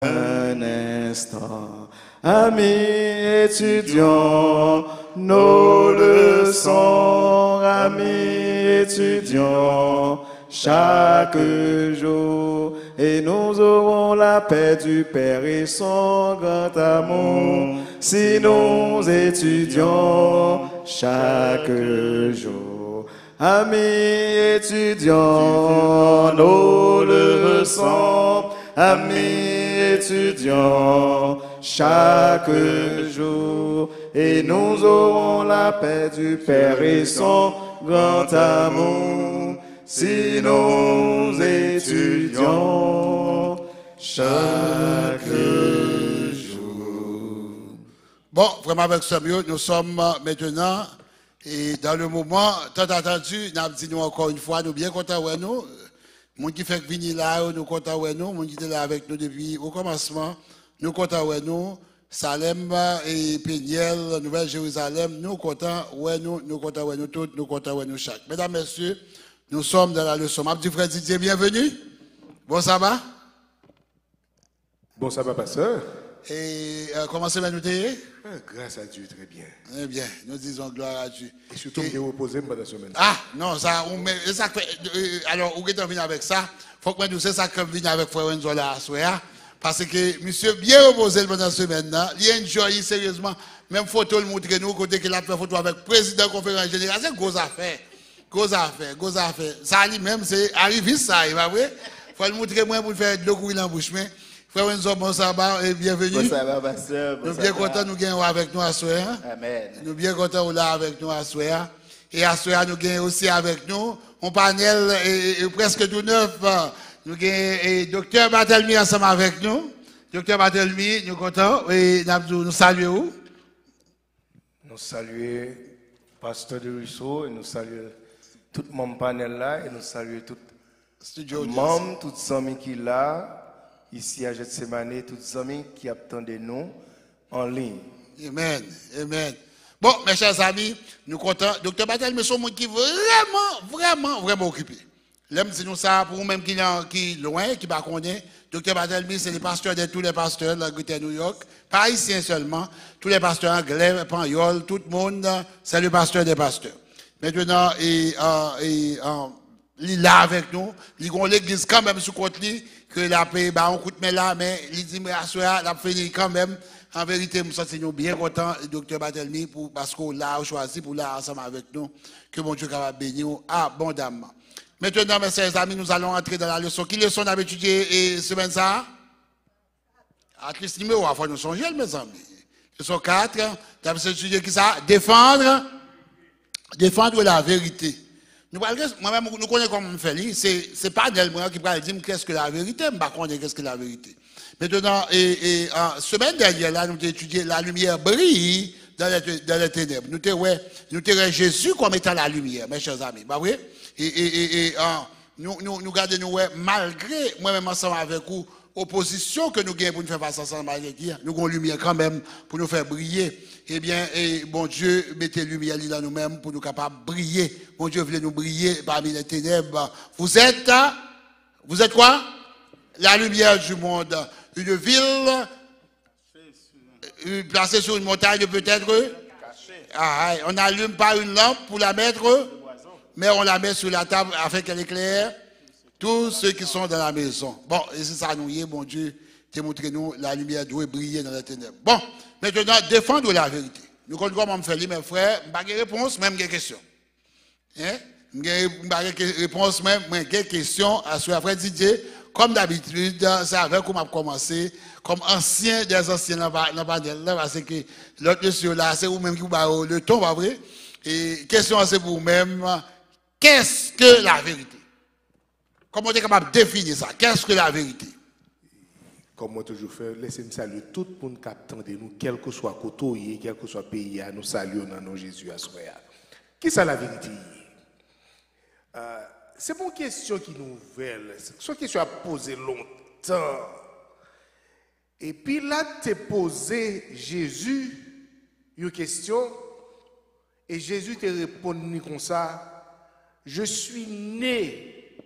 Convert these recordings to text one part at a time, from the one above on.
Un instant, amis étudiants, nos leçons, amis étudiants, chaque jour, et nous aurons la paix du Père et son grand amour, si nous étudions chaque jour. Amis étudiants, nos leçons, amis étudiants, chaque jour, et nous aurons la paix du Père et son grand amour, si nous étudions chaque jour. Bon, vraiment avec ce mieux, nous sommes maintenant, et dans le moment tant attendu, nous avons dit nous encore une fois, nous bien contents de nous. Moun qui fait venir là, nous contents de nous. Moun qui était là avec nous depuis au commencement, nous contents de nous. Salem et Péniel, Nouvelle-Jérusalem, nous contents de nous, nous contents de nous tous, nous contents de nous chaque. Mesdames, Messieurs, nous sommes dans la leçon. Ma petite frère Didier, bienvenue. Bon sabbat. Bon sabbat, pasteur. Et comment ça va nous dire? Grâce à Dieu, très bien. Eh bien, nous disons gloire à Dieu. Et surtout, bien reposer pendant la semaine. Ah, non, ça, ça fait, alors, où est-on venu avec ça? Faut que nous, c'est ça que venu avec Frère Enzola à Soya. Parce que, monsieur, bien reposé pendant la semaine, il y a une joie, sérieusement. Même photo le montrer nous, côté qu'il a fait photo avec le président de la conférence générale, c'est une grosse affaire. Grosse affaire, grosse affaire. Ça, lui-même, c'est arriviste, ça, il va vrai? Faut le montrer moi pour faire de l'eau courir dans la bouche, mais. Frère Enzo, bon sabbat et bienvenue. Bon sabbat, pasteur. Nous sommes bien contents de nous gagner avec nous à Soya. Amen. Nous sommes bien contents de là avec nous à Soya. Et à Soya, nous gagnons aussi avec nous un panel presque tout neuf. Nous gagnons Docteur Barthelemy ensemble avec nous. Docteur Barthelemy, nous sommes contents. Et nous saluons. Nous saluons Pasteur de Rousseau et nous saluons tout le monde panel là et nous saluons tout le monde, tous les amis qui sont là. Ici à Gethsemane, tous les amis qui attendent nous en ligne. Amen, amen. Bon, mes chers amis, nous comptons. Docteur Barthelemy, c'est un monde qui est vraiment occupé. L'homme dit nous ça pour nous-mêmes qui est loin, qui ne connaît pas. Docteur Barthelemy, c'est le pasteur de tous les pasteurs de la Greater New York. Pas haïtiens seulement, tous les pasteurs anglais, Panyol, tout le monde, c'est le pasteur des pasteurs. Maintenant, il est là avec nous. Il a l'église quand même sous côté lui, que la paix, on coûte mais là, mais il dit, mais à ce soir, la fini quand même. En vérité, nous sommes bien contents, docteur Barthelemy, parce qu'on l'a choisi pour là ensemble avec nous, que mon Dieu capable bénir abondamment. Maintenant, mes chers amis, nous allons entrer dans la leçon. Qui leçon on a étudié semaine ça? À least numéro, il faut nous songer, mes amis. Leçon 4, tu as étudié qui ça? Défendre la vérité. Moi-même, nous connaissons comment on fait. C'est pas Delmoin qui va dire qu'est-ce que la vérité, je ne sais pas qu'est-ce que la vérité. Maintenant, semaine dernière, là, nous avons étudié la lumière brille dans les ténèbres. Nous avons Jésus comme étant la lumière, mes chers amis. Bah oui? Nous gardons, malgré, moi-même ensemble avec vous, opposition que nous gagnons pour nous faire face ensemble avec vous, nous avons lumière quand même pour nous faire briller. Eh bien, bon Dieu, mettez lumière là nous-mêmes pour nous capables de briller. Bon Dieu, voulez nous briller parmi les ténèbres. Vous êtes quoi? La lumière du monde. Une ville placée sur une montagne peut-être. On n'allume pas une lampe pour la mettre, mais on la met sur la table afin qu'elle éclaire tous ceux qui sont dans la maison. Bon, et c'est ça nous y est, bon Dieu, montrez-nous la lumière doit briller dans les ténèbres. Bon, maintenant, défendre la vérité. Nous connaissons comment me faire, mes frères, je n'ai pas de réponse, même des questions. Je n'ai pas de réponse, même des questions à ce frère Didier. Comme d'habitude, c'est avec qu'on a commencé, comme ancien des anciens dans le panel, parce que l'autre monsieur là, c'est vous-même qui vous avez le ton, pas vrai? Et question, c'est pour vous-même, qu'est-ce que la vérité? Comment on est capable de définir ça? Qu'est-ce que la vérité? Comme moi toujours fait, laissez-moi saluer tout le monde qui attend de nous, quel que soit côté, quel que soit pays, nous saluons dans nos Jésus à soi. Qui c'est la vérité? C'est une question qui nous nouvelle, c'est une question à poser longtemps. Et puis là, tu posé Jésus une question, et Jésus te répond comme ça, je suis né,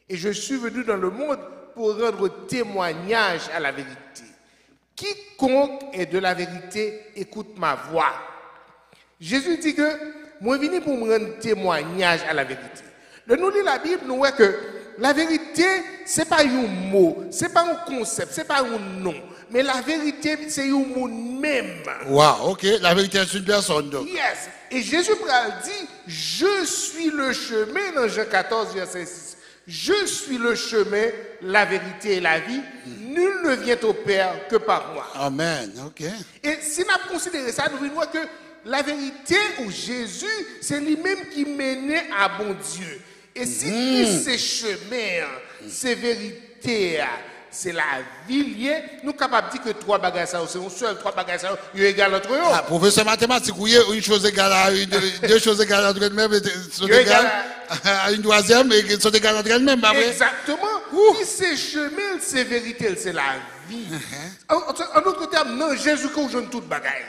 et je suis venu dans le monde pour rendre témoignage à la vérité. Quiconque est de la vérité écoute ma voix. Jésus dit que moi venu pour me rendre témoignage à la vérité. Le nous lit la Bible, nous voyons que la vérité, ce n'est pas un mot, ce n'est pas un concept, ce n'est pas un nom. Mais la vérité, c'est un monde même. Wow, ok. La vérité est une personne. Donc. Yes. Et Jésus dit, je suis le chemin dans Jean 14, verset 6. Je suis le chemin, la vérité et la vie. Nul ne vient au Père que par moi. Amen. Ok. Et si nous considérons ça, nous voyons que la vérité ou Jésus, c'est lui-même qui menait à bon Dieu. Et si c'est chemin, c'est vérité, c'est la vie liée, nous sommes capables de dire que trois bagages, c'est un seul, trois bagages, ils sont égaux entre eux. Ah, professeur mathématique, oui, une chose égale à une, deux choses égales entre elles-mêmes, sont égales à une troisième et sont égales entre elles-mêmes. Exactement. Si c'est chemin, c'est vérité, c'est la vie. En d'autres termes, non, Jésus-Christ joue toute bagaille.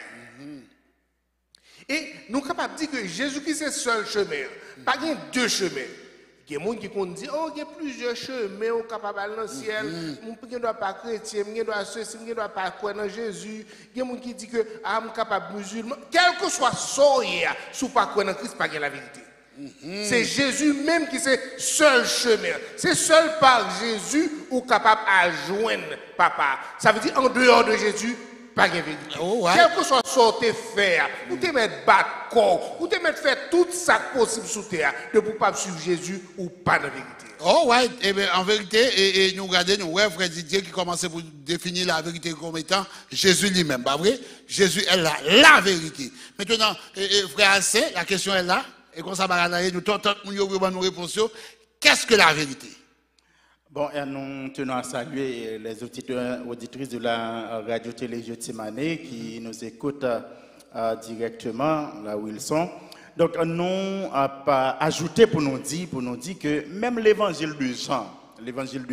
Et nous sommes capables de dire que Jésus-Christ c'est le seul chemin. Pas deux chemins. Il y a des gens qui disent, oh, il y a plusieurs chemins, on est capable d'aller dans le ciel. Je ne dois pas chrétien, je ne dois pas croire dans Jésus. Il y a des gens qui disent que je suis capable de musulman. Quel que soit ça, si vous ne pas croire dans Christ, pas la vérité. C'est Jésus même qui c'est le seul chemin. C'est seul par Jésus ou capable de joindre papa. Ça veut dire en dehors de Jésus, pas de vérité. Oh, ouais. Quel que soit ce que tu fais, ou tu mettre battre corps, ou tu mettre faire tout ça possible sous terre, de ne pas suivre Jésus ou pas de vérité. Oh, ouais. Eh bien, en vérité, et nous regardons, nous, ouais, frère Didier qui commençait pour définir la vérité comme étant Jésus lui-même. Pas vrai? Jésus est là, la vérité. Maintenant, frère Assez, la question est là. Et comme ça, nous tentons nous réponses. Qu'est-ce que la vérité? Bon, et nous tenons à saluer les auditeurs, auditrices de la radio-télé Getsemane qui nous écoutent directement là où ils sont. Donc, nous pas ajouté pour nous dire que même l'évangile de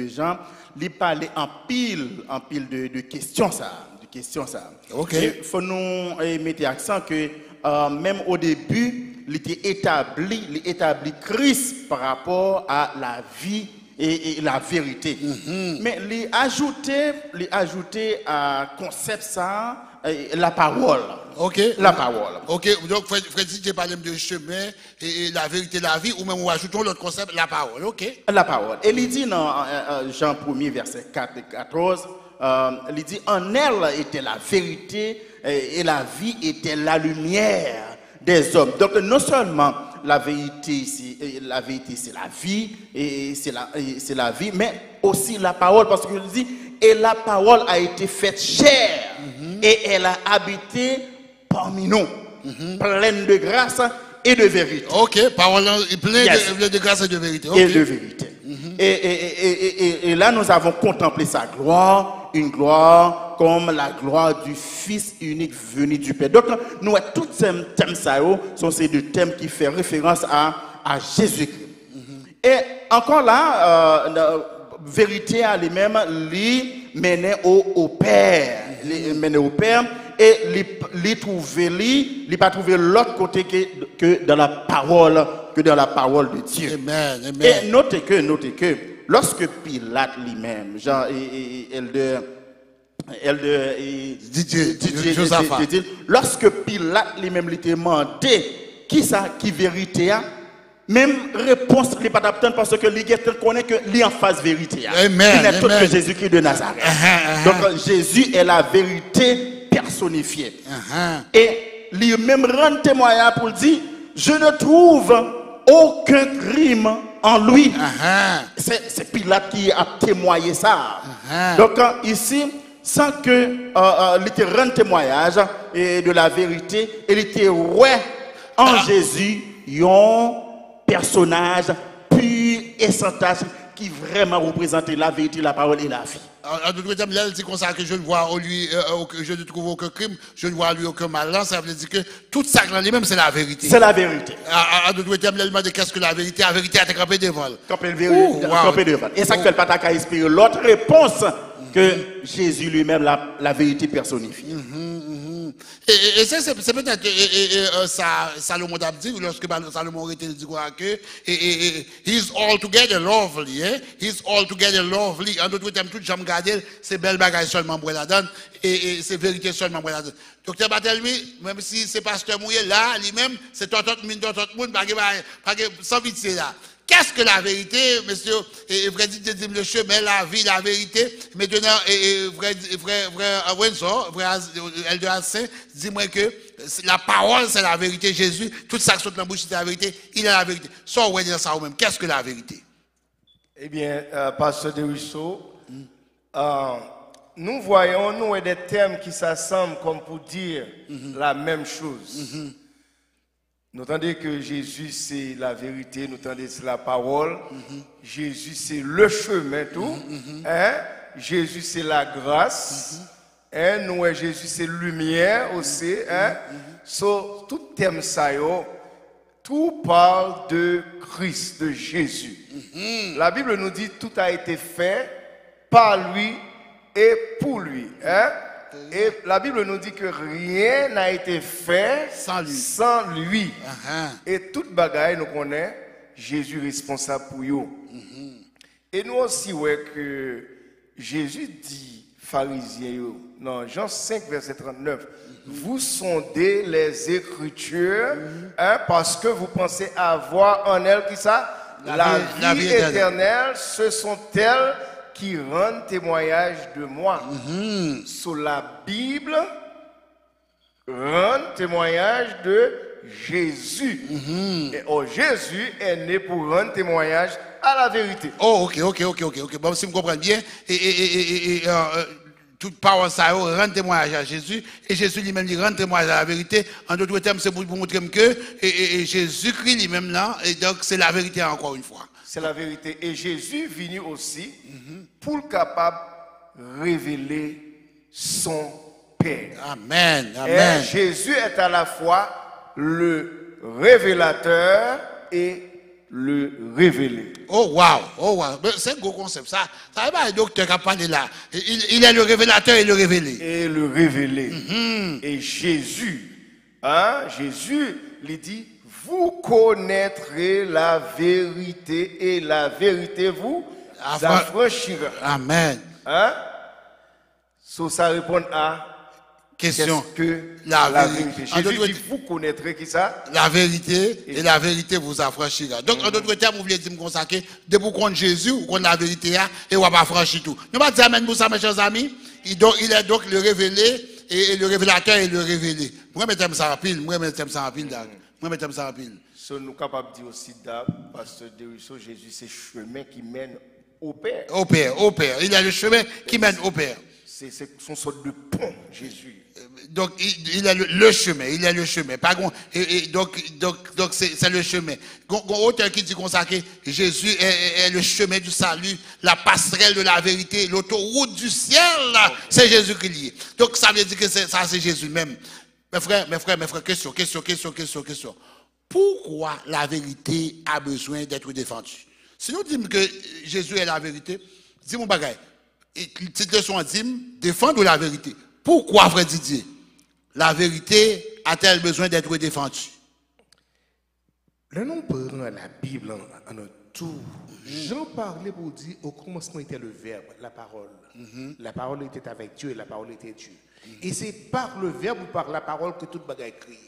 Jean, il parlait en pile de questions ça, Ok. Il faut nous mettre l'accent que même au début, il était établi Christ par rapport à la vie et la vérité. Mais il ajouté à concept ça la parole. Ok. La parole. Ok. Donc, Freddy, tu parles de chemin et la vérité, la vie, ou même on ajoutons l'autre concept, la parole. Ok. La parole. Et il dit dans Jean 1er, verset 4 et 14, il dit en elle était la vérité et la vie était la lumière des hommes. Donc non seulement la vérité c'est la vie et c'est la vie, mais aussi la parole, parce qu'il dit et la parole a été faite chair et elle a habité parmi nous, pleine de grâce et de vérité. Ok, parole pleine de grâce et de vérité. Okay. Et de vérité. Et là nous avons contemplé sa gloire, une gloire comme la gloire du Fils unique venu du Père. Donc, nous, tous ces thèmes, sont ces deux thèmes qui font référence à Jésus-Christ. Et encore là, la vérité à lui-même, lui menait au Père. Et il pas trouvé l'autre côté que dans la parole de Dieu. Amen, amen. Et notez que lorsque Pilate lui-même, lorsque Pilate lui-même lui demandé qui vérité a, même réponse il pas d'obtenir parce que lui connaît que lui en face vérité. Amen. Il n'est autre que Jésus-Christ de Nazareth. Donc Jésus est la vérité personnifiée. Et lui-même rend témoignage pour dire je ne trouve aucun crime en lui. C'est Pilate qui a témoigné ça. Donc ici, sans que il te rende témoignage de la vérité, il était en Jésus un personnage pur et sans tache qui vraiment représentait la vérité, la parole et la vie. En d'autres termes, là, il dit comme ça que je ne vois en lui, je ne trouve aucun crime, je ne vois en lui aucun mal. Ça veut dire que tout ça dans lui-même, c'est la vérité. C'est la vérité. En d'autres termes, il dit qu'est-ce que la vérité? La vérité a été campée devant. Campée devant. Et ça fait le pata a inspiré l'autre réponse que Jésus lui-même, la vérité personnifiée. Et c'est peut-être ça, Salomon a dit, lorsque Salomon était dit que he's altogether lovely, hein? He's altogether lovely. En d'autres termes, tout j'aime garder, c'est belle bagaille seulement pour la donne, et c'est vérité seulement pour la donne. Docteur Barthélemy, même si c'est pasteur mouillé là, lui-même, c'est tout le monde, sans pitié là. Qu'est-ce que la vérité, monsieur? Et vrai dit le chemin, la vie, la vérité. Maintenant, vrai Eldor, dis-moi que la parole, c'est la vérité. Jésus, tout ça qui saute dans la bouche, c'est la vérité. Il est la vérité. Sans on dire ça ou même. Qu'est-ce que la vérité? Eh bien, Pasteur Desruisseaux, nous voyons, nous, des termes qui s'assemblent comme pour dire la même chose. Nous entendons que Jésus, c'est la vérité, nous entendons que c'est la parole. Jésus, c'est le chemin, tout. Hein? Jésus, c'est la grâce. Hein? Nous, Jésus, c'est lumière aussi. Hein? So, tout thème ça, tout parle de Christ, de Jésus. La Bible nous dit tout a été fait par lui et pour lui. Hein? Et la Bible nous dit que rien n'a été fait sans lui. Et toute bagaille nous connaît, Jésus responsable pour eux. Et nous aussi, ouais, que Jésus dit, pharisiens, dans Jean 5, verset 39, vous sondez les Écritures hein, parce que vous pensez avoir en elles, qui ça? La vie éternelle, ce sont elles qui rendent témoignage de moi. Sur la Bible, rend témoignage de Jésus. Et Jésus est né pour rendre témoignage à la vérité. Oh, ok. Bon, si vous comprenez bien, toute parole ça rend témoignage à Jésus, et Jésus lui-même il rend témoignage à la vérité. En d'autres termes, c'est pour montrer que Jésus-Christ lui-même là, et donc c'est la vérité encore une fois. C'est la vérité. Et Jésus venu aussi pour le capable révéler son Père. Amen. Et Jésus est à la fois le révélateur et le révélé. Oh wow. C'est un gros concept. Ça va pas un docteur qui a parlé là. Il est le révélateur et le révélé. Et le révélé. Et Jésus, Jésus lui dit, vous connaîtrez la vérité et la vérité vous affranchira. Amen. Ça répond à question que la vérité. Jésus dit, vous connaîtrez qui ça? La vérité et la vérité vous affranchira. Donc, en d'autres termes, vous voulez dire que de vous connaître Jésus, vous connaissez la vérité et vous va affranchir tout. Nous va dire amen pour ça, mes chers amis. Il est donc le révélé et le révélateur et le révélé. Moi, je m'aime ça rapide. So, nous sommes capables de dire aussi, Pasteur Desruisseaux, Jésus, c'est le chemin qui mène au Père. Au Père. Il a le chemin qui mène au Père. C'est son sorte de pont, Jésus. Donc, il a le chemin. Il a le chemin. Donc c'est le chemin. Auteur qui dit qu'on sait que Jésus est le chemin du salut, la passerelle de la vérité, l'autoroute du ciel, c'est Jésus qui lié. Donc, ça veut dire que ça, c'est Jésus même. Mes frères, question. Pourquoi la vérité a besoin d'être défendue? Si nous disons que Jésus est la vérité, dis-moi bagaille. Cette leçon dit, défendre la vérité. Pourquoi, frère Didier, la vérité a-t-elle besoin d'être défendue? Le nom prend la Bible en tout. Jean parlait pour dire au commencement était le Verbe, la parole. La parole était avec Dieu et la parole était Dieu. Et c'est par le Verbe ou par la parole que toute bagaille est créée.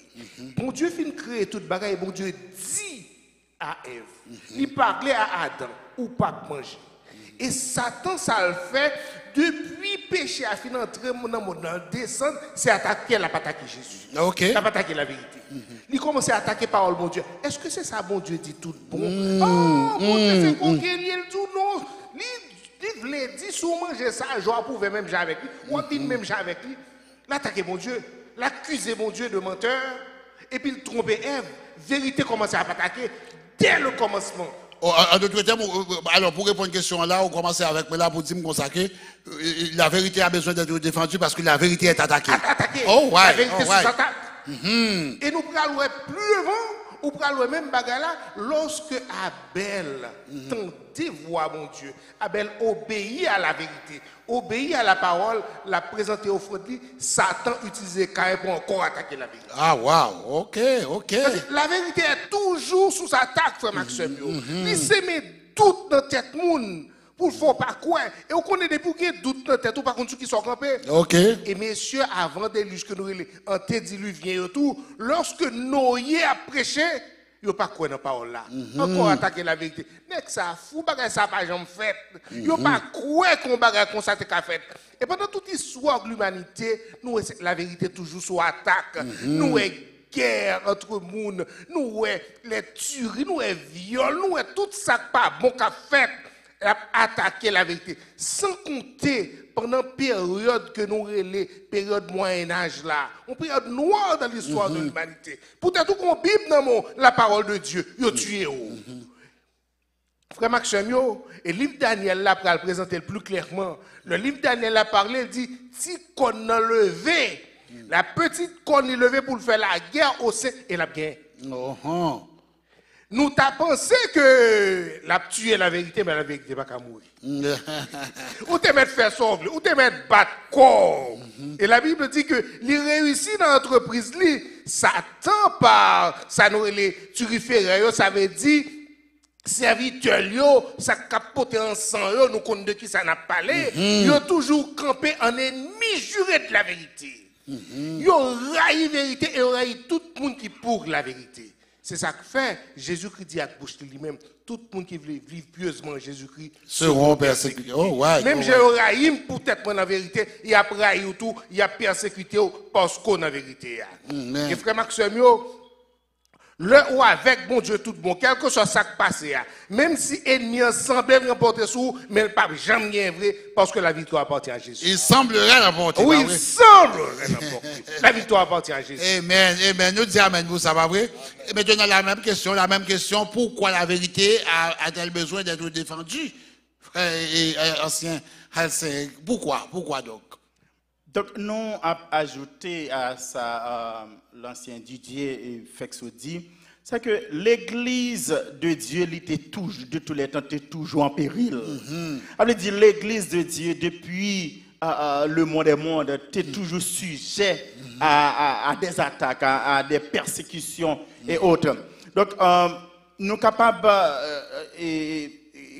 Bon Dieu finit créer toute bagaille et bon Dieu dit à Ève. Il parlait à Adam ou pas manger. Et Satan, ça le fait depuis péché a fini d'entrer dans le descendre, c'est attaquer, elle n'a pas attaqué Jésus. Ok. Elle n'a pas attaqué la vérité. Il commence à attaquer parole bon Dieu. Est-ce que c'est ça, bon Dieu dit tout bon? Oh, bon Dieu fait qu'on guérit, il dit non. Il voulait dire, si on mange ça, je pouvais même jouer avec lui. On dit même jouer avec lui. L'attaquer mon Dieu, l'accuser mon Dieu de menteur, et puis il tromper Ève. Vérité commence à attaquer dès le commencement. En d'autres termes, alors pour répondre à une question là, on commence avec moi là pour dire que la vérité a besoin d'être défendue parce que la vérité est attaquée. Attaquée. Oh, ouais. La vérité s'attaque. Et nous pourrons aller plus loin, Ou pral le même bagage là, lorsque Abel tendait voir mon Dieu, Abel obéit à la vérité, obéit à la parole, l'a présenté au front, Satan utilisait Caïn pour encore attaquer la vérité. Ah, wow, ok. La vérité est toujours sous attaque, frère Maxime. Il se met tout dans la tête moun. Pour ne pas quoi. Et on connaît des bouquets doute dans la tête, ou par contre ceux qui sont campés. Ok. Et messieurs, avant déluge que nous en tédiluvien et tout, lorsque Noé a prêché, il n'y a pas quoi dans la parole là. Encore attaquer la vérité. Nek ça fou, bagay ça pas jamais fait. Il n'y a pas quoi qu'on bagay comme ça qu'a fait. Et pendant toute l'histoire de l'humanité, nous la vérité toujours sous attaque. Nous guerre entre monde, nous les tueries, nous viols, nous tout ça pas bon qu'a fait. Attaquer la vérité sans compter pendant période que nous relais période Moyen-Âge là, une période noire dans l'histoire de l'humanité. Peut-être qu'on Bible dans la parole de Dieu, yo tué. Frère Maxime, et le livre Daniel là pour le présenter le plus clairement. Le livre Daniel a parlé, il dit si qu'on a levé, la petite qu'on est levée pour faire la guerre au sein et la guerre. Nous t'avons pensé que la tuer la vérité, mais la vérité n'est pas qu'à mourir. Ou te mettre faire sauver, ou te mettre battre corps. Et la Bible dit que les réussit dans l'entreprise, Satan par ça nous les turiféraires, ça veut dire serviteur ça capote en sang, nous connaissons de qui ça n'a parlé, ils ont toujours campé en ennemi juré de la vérité. Ils ont raillé la vérité et ont raillé tout le monde qui pour la vérité. C'est ça que fait Jésus-Christ dit à bouche lui-même, tout le monde qui veut vivre pieusement Jésus-Christ seront persécutés. Même Jéhoraïm, peut-être pour la vérité, il a raillé tout, il a persécuté parce qu'on a la vérité. Et frère Maxime, le ou avec bon Dieu tout bon, quel que soit ça qui passe, même si l'ennemi semble remporter sur, mais il ne peut jamais vrai parce que la victoire appartient à Jésus. Il semblerait remporter. Oui, il semblerait remporter. La victoire appartient à Jésus. Amen. Nous disons amen, vous, ça va vrai? Et maintenant, la même question, pourquoi la vérité a-t-elle besoin d'être défendue? Frère et ancien, pourquoi donc? Donc, nous avons ajouté à ça, l'ancien Didier Fexo dit, c'est que l'église de Dieu, de tous les temps, était toujours en péril. Ça veut dire l'église de Dieu, depuis le monde des mondes, était toujours sujet à des attaques, à des persécutions et autres. Donc, nous sommes capables de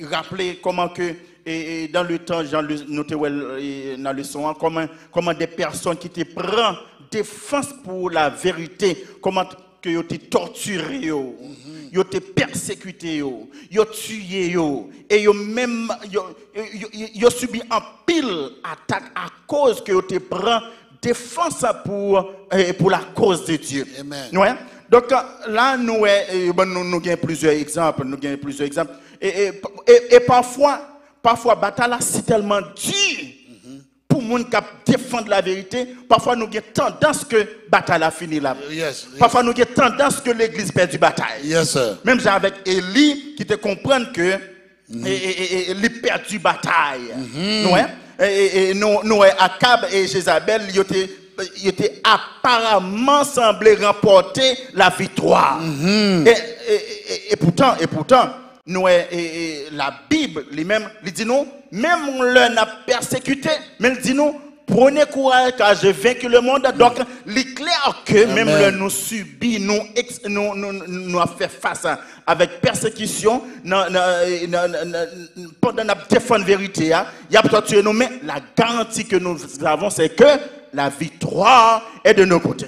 rappeler comment que et dans le temps, Jean noté dans le leçon, comment des personnes qui te prennent défense pour la vérité, comment que yo te torturé yo, yo te persécuté yo tué yo, et yo même yo subi un pile attaque à cause que yo te prend défense pour la cause de Dieu. Amen. Ouais. Donc là nous avons plusieurs exemples, et parfois bataille c'est tellement dur pour les gens qui défendent la vérité. Parfois nous avons tendance que bataille a fini là. Parfois nous avons tendance que l'église perd du bataille. Yes, sir. Même avec Élie qui te comprennent que il perd du bataille. Nous Akab et Jézabel ils étaient apparemment semblé remporter la victoire. Et pourtant nous, la Bible, lui-même, il dit nous, même on l'a persécuté, mais il dit nous, prenez courage car j'ai vaincu le monde. Donc, il est clair que même le nous subit, nous a fait face avec persécution, pendant notre défense vérité, il y a torturé nous, mais la garantie que nous avons, c'est que la victoire est de nos côtés.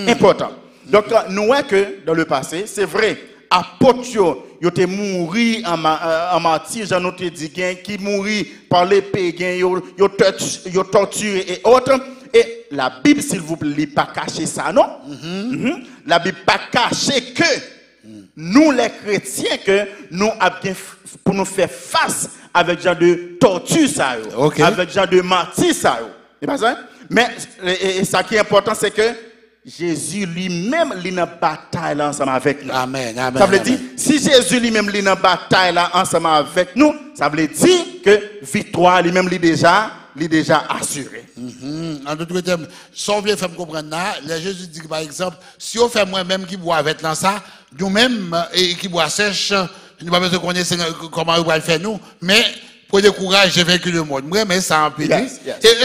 Important. Donc, nous voyons que dans le passé, c'est vrai, apôtres, ils étaient morts en martyr, j'en ai dit, qui mourent par les païens, ils torturés et autres. Et la Bible, s'il vous plaît, n'est pas caché ça, non? La Bible pas caché que nous, les chrétiens, que nous avons pour nous faire face avec genre de torture, ça, avec genre de martyr, ça. C'est pas ça? Mais ça qui est important, c'est que Jésus lui-même, il est en bataille là ensemble avec nous. Amen. Ça veut dire, si Jésus lui-même, il est en bataille là ensemble avec nous, ça veut dire que victoire lui-même, il déjà il est déjà assuré. En d'autres termes, si on veut faire comprendre là, Jésus dit par exemple, si on fait moi-même qui boit avec ça, nous-mêmes et qui boit sèche, nous pas besoin de connaître comment on va le faire nous, mais pour le courage, j'ai vaincu le monde. Moi, mais ça en pile. Et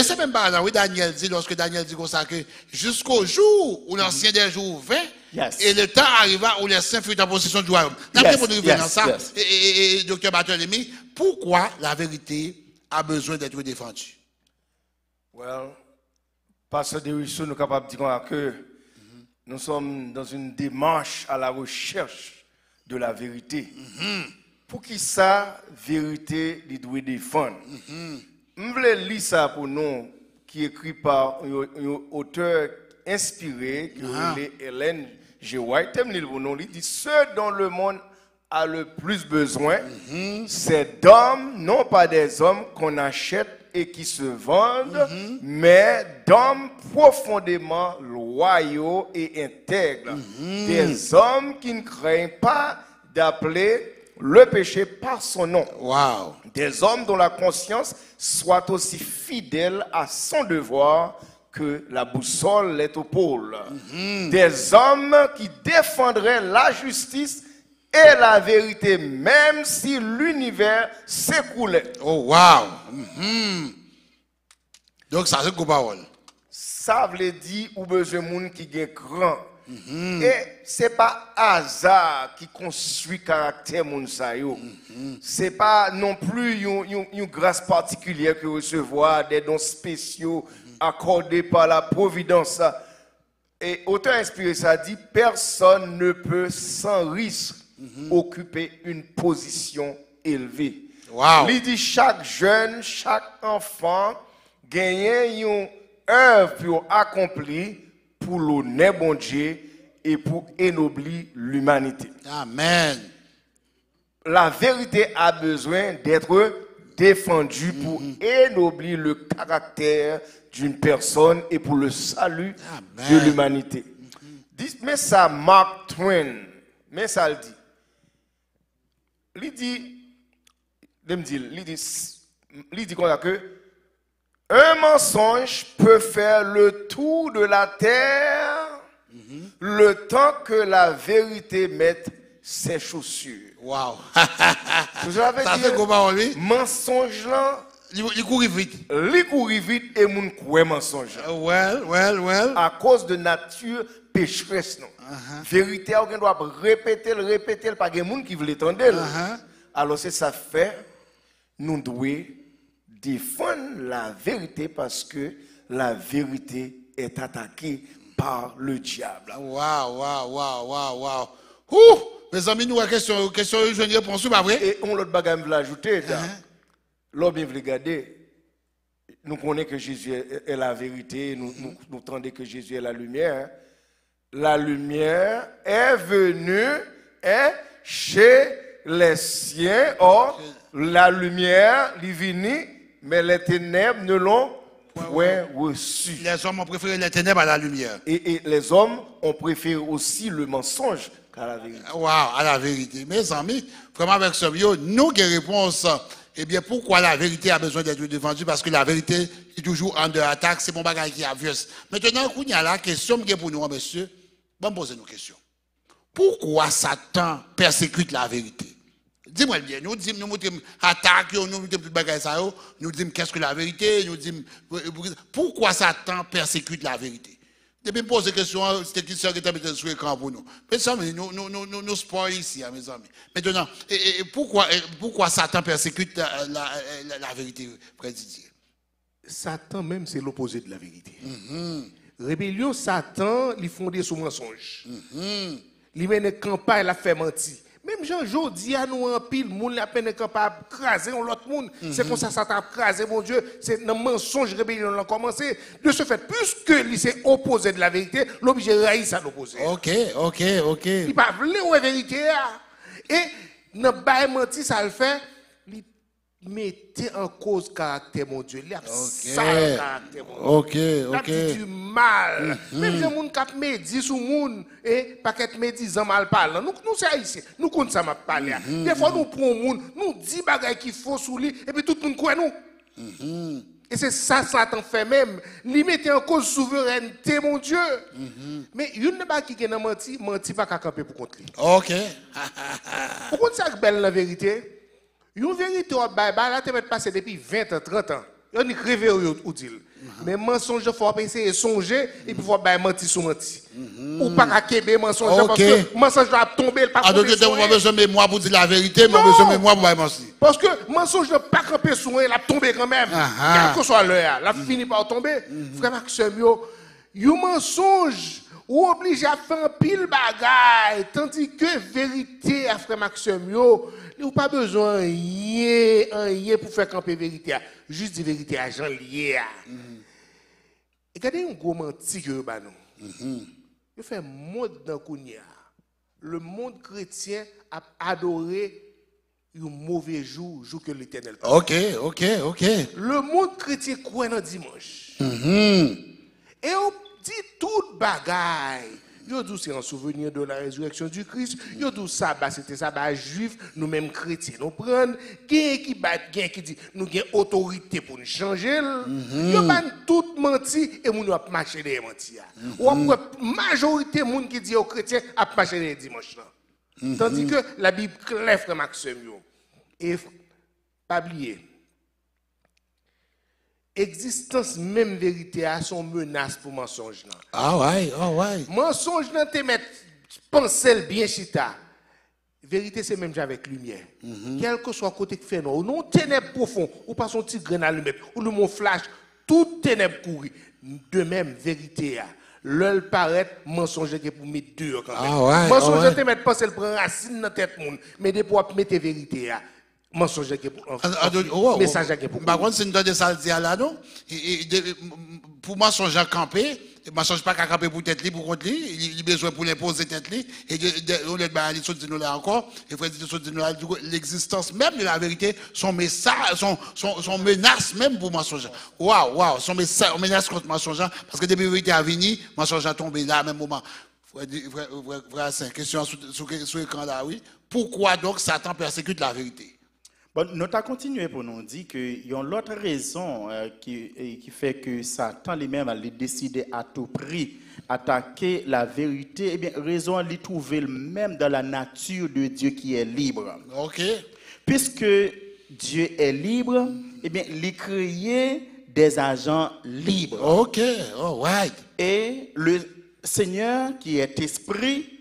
c'est même pas là, oui, Daniel dit, lorsque Daniel dit comme ça, que jusqu'au jour où l'ancien des jours vint, et le temps arriva où les saints furent en possession du royaume. D'après mon arrivé dans ça, et Dr. Barthélemy, pourquoi la vérité a besoin d'être défendue? Well, Pasteur de Rousseau, nous sommes capables de dire que nous sommes dans une démarche à la recherche de la vérité. Pour qui ça, vérité, il doit défendre. Je voulais lire ça pour nous, qui est écrit par un auteur inspiré, qui est Hélène G. White. Il dit, ceux dont le monde a le plus besoin, c'est d'hommes, non pas des hommes qu'on achète et qui se vendent, mais d'hommes profondément loyaux et intègres. Des hommes qui ne craignent pas d'appeler le péché par son nom. Wow. Des hommes dont la conscience soit aussi fidèle à son devoir que la boussole l'est au pôle. Des hommes qui défendraient la justice et la vérité, même si l'univers s'écroulait. Oh, wow. Donc, ça, c'est une parole. Ça veut dire ou besoin de monde qui est grand. Et ce n'est pas hasard qui construit le caractère de ce n'est pas non plus une grâce particulière que recevoir des dons spéciaux accordés par la providence. Et auteur inspiré, ça dit, personne ne peut sans risque occuper une position élevée. Wow. Il dit chaque jeune, chaque enfant gagne une œuvre pour accomplir pour l'honneur bon Dieu et pour ennoblir l'humanité. Amen. La vérité a besoin d'être défendue pour ennoblir le caractère d'une personne et pour le salut de l'humanité. Mais ça, Mark Twain, mais ça le dit. Il dit comme ça que un mensonge peut faire le tour de la terre le temps que la vérité mette ses chaussures. Wow. Ça fait comment lui? Mensonge là, il court vite. Il court vite et moun koué mensonge. Well. À cause de nature pécheresse non. Vérité on doit répéter, pas de moun qui veut l'entendre. Alors c'est ça fait nous devons défendre la vérité parce que la vérité est attaquée par le diable. Wow. Mes amis, nous avons une question, je ne réponds pas vrai. Et on l'autre bagage veut l'ajouter. L'homme veut regarder. Nous connaissons que Jésus est la vérité, nous entendons que Jésus est la lumière. La lumière est venue chez les siens. Or, la lumière est venue, mais les ténèbres ne l'ont point reçu. Les hommes ont préféré les ténèbres à la lumière. Et les hommes ont préféré aussi le mensonge qu'à la vérité. Wow, à la vérité. Mes amis, vraiment avec ce bio, nous qui réponse, eh bien, pourquoi la vérité a besoin d'être défendue? Parce que la vérité est toujours en dehors d'attaque, c'est mon bagage qui est obvious. Maintenant, il y a la question pour nous, monsieur. Bon, posez nos questions. Pourquoi Satan persécute la vérité? Dis-moi bien, nous disons, nous attaque, nous disons tout bagage ça, nous disons qu'est-ce que la vérité, nous disons pourquoi Satan persécute la vérité. Depuis me poser la question, c'était qui serait mis sur l'écran pour nous. Mes amis, nous sport ici, mes amis. Maintenant, pourquoi Satan persécute la vérité, Frère Didier? Satan même, c'est l'opposé de la vérité. Rébellion, Satan, il fondé sur mensonge. Il mène une campagne, il a fait mentir. Même Jean-Jo dit à nous en pile, moun la peine capable de craser l'autre monde. C'est comme ça Satan a crasé, mon Dieu. C'est un mensonge rébellion a commencé. De ce fait, puisque il s'est opposé de la vérité, l'objet raïs à l'opposé. Ok. Il pas voulu la vérité. Et dans le menti, ça le fait. Mettez en cause le caractère, mon Dieu. Il a sale caractère, mon Dieu. Il a dit du mal. Même si les gens qui médisent sur le monde, et pas qu'être médisant mal parlant. Nous, c'est haïtiens. Nous, comme ça, m'a parlé. Des fois, nous prenons le monde, nous disons des choses qui font sous lui, et puis tout le monde croit nous. Et c'est ça Satan fait même. Il mettait en cause souveraineté, mon Dieu. Mais il n'y a pas qui a menti pas qu'à camper pour contre lui. OK. Pour contre ça, belle la vérité. Une vérité, là, tu vas passer depuis 20 ans, 30 ans. On est rêvé ou dit. Mais mensonge, il faut essayer de songer et puis il faut mentir sur mentir. Ou pas qu'à québer mensonge parce que mensonge va tomber. Ah, donc, tu n'as pas besoin de mémoire pour dire la vérité, mais besoin de mémoire pour mentir. Parce que mensonge ne pas camper sur il a tombé quand même. Quel que soit l'heure, il a fini par tomber. Frère Maxime, un mensonge ou obligé à faire un pile bagaille, tandis que vérité, frère Maxime, il n'y a pas besoin de rien pour faire camper vérité. Juste dire vérité à Jean lié. Regardez un gros menti que vous avez. Il fait monde dans Kounia. Le monde chrétien a adoré un mauvais jour que l'Éternel. OK. Le monde chrétien croit dans dimanche. Et on dit toute bagaille. Yo dit c'est un souvenir de la résurrection du Christ. Yo dit sabbat c'était sabbat juif, nous mêmes chrétiens nous prendre. Quelqu'un qui bat, quelqu'un qui dit nous avons autorité pour nous changer. Yo pas tout menti et nous a marché des menti. Ou après majorité monde qui dit aux chrétiens a marché les dimanche là. Tandis que la Bible claire frère Maxime yo. Et pas oublier existence même vérité a son menace pour mensonge là. Ah ouais. Mensonge là te mettre penser bien chita. Vérité c'est même avec lumière. Quel que soit côté que fait non, ou non ténèbres profond, ou pas son petit grain allumette, ou le mot flash, tout ténèbres courir. De même vérité a l'œil paraît mensonge qui pour mettre deux quand même. Mensonge te mettre penser le prend racine dans tête monde, mais des pour mettre vérité a. Mensonge qui pour message qui pour. Par contre, si nous donnons ça là non, pour mensonge à camper, mensonge pas qu'à camper pour tête li pour contre li, il a besoin pour l'imposer tête li et on est bah il sorti nous là encore, et frère dit sorti nous là l'existence même de la vérité, son message, son menace même pour mensonge. Waouh, son message, menace contre mensonge parce que depuis vérité a venu, mensonge a tombé là même moment. Frère, c'est une question sur l'écran là oui. Pourquoi donc Satan persécute la vérité? Bon, nous avons continué pour nous dire qu'il y a une autre raison qui fait que Satan lui-même a décidé à tout prix attaquer la vérité. Eh bien, raison à l'y trouver même dans la nature de Dieu qui est libre. OK. Puisque Dieu est libre, eh bien, il crée des agents libres. OK, all right. Et le Seigneur qui est esprit,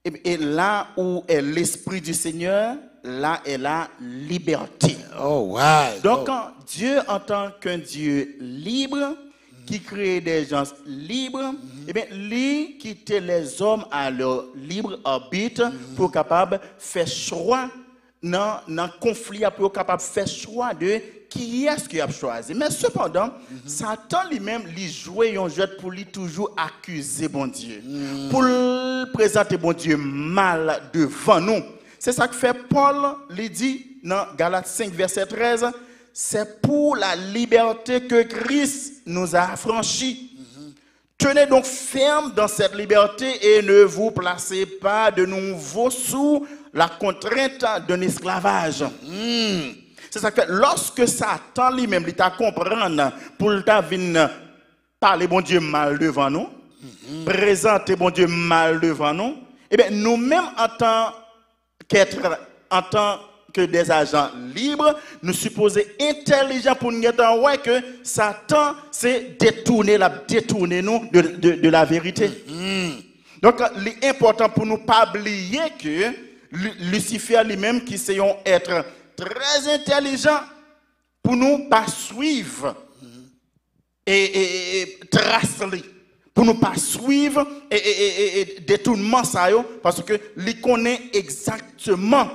et là où est l'esprit du Seigneur, là est la liberté. Oh, ouais. Donc, Dieu, en tant qu'un Dieu libre, qui crée des gens libres, eh bien, lui quitter les hommes à leur libre arbitre pour capable faire choix dans le conflit, pour capable faire choix de qui est-ce qu'il a choisi. Mais cependant, Satan lui-même, lui jouait un jeu pour lui toujours accuser bon Dieu, pour présenter bon Dieu mal devant nous. C'est ça que fait Paul, lui dit dans Galates 5, verset 13, c'est pour la liberté que Christ nous a affranchis. Tenez donc ferme dans cette liberté et ne vous placez pas de nouveau sous la contrainte d'un esclavage. C'est ça que lorsque Satan lui-même t'a comprendre pour t'a venir parler bon Dieu mal devant nous, présenter bon Dieu mal devant nous, et bien nous-mêmes en tant que des agents libres, nous supposons intelligents pour nous dire que Satan s'est détourné nous de la vérité. Donc, l'important pour nous pas oublier que Lucifer lui-même, qui c'est un être très intelligent, pour nous pas suivre et tracer. Pour ne pas suivre et détournement ça parce que lui connaît exactement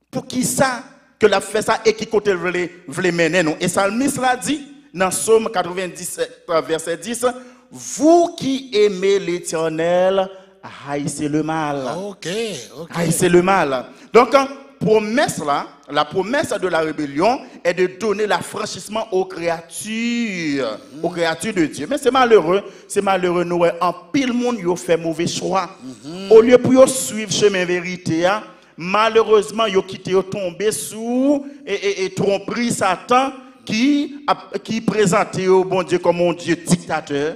pour qui ça que l'a fait ça et qui côté veut mener nous. Et Salmiste l'a dit dans Psaume 97 verset 10, vous qui aimez l'Éternel, haïssez le mal. OK. Haïssez le mal. Donc la promesse de la rébellion est de donner l'affranchissement aux créatures de Dieu. Mais c'est malheureux, nous, en pile monde, ils ont fait mauvais choix. Au lieu pour suivre chemin vérité, malheureusement, ils ont quitté, ils ont tombé sous et tromperie Satan, qui présentait au bon Dieu comme un Dieu dictateur,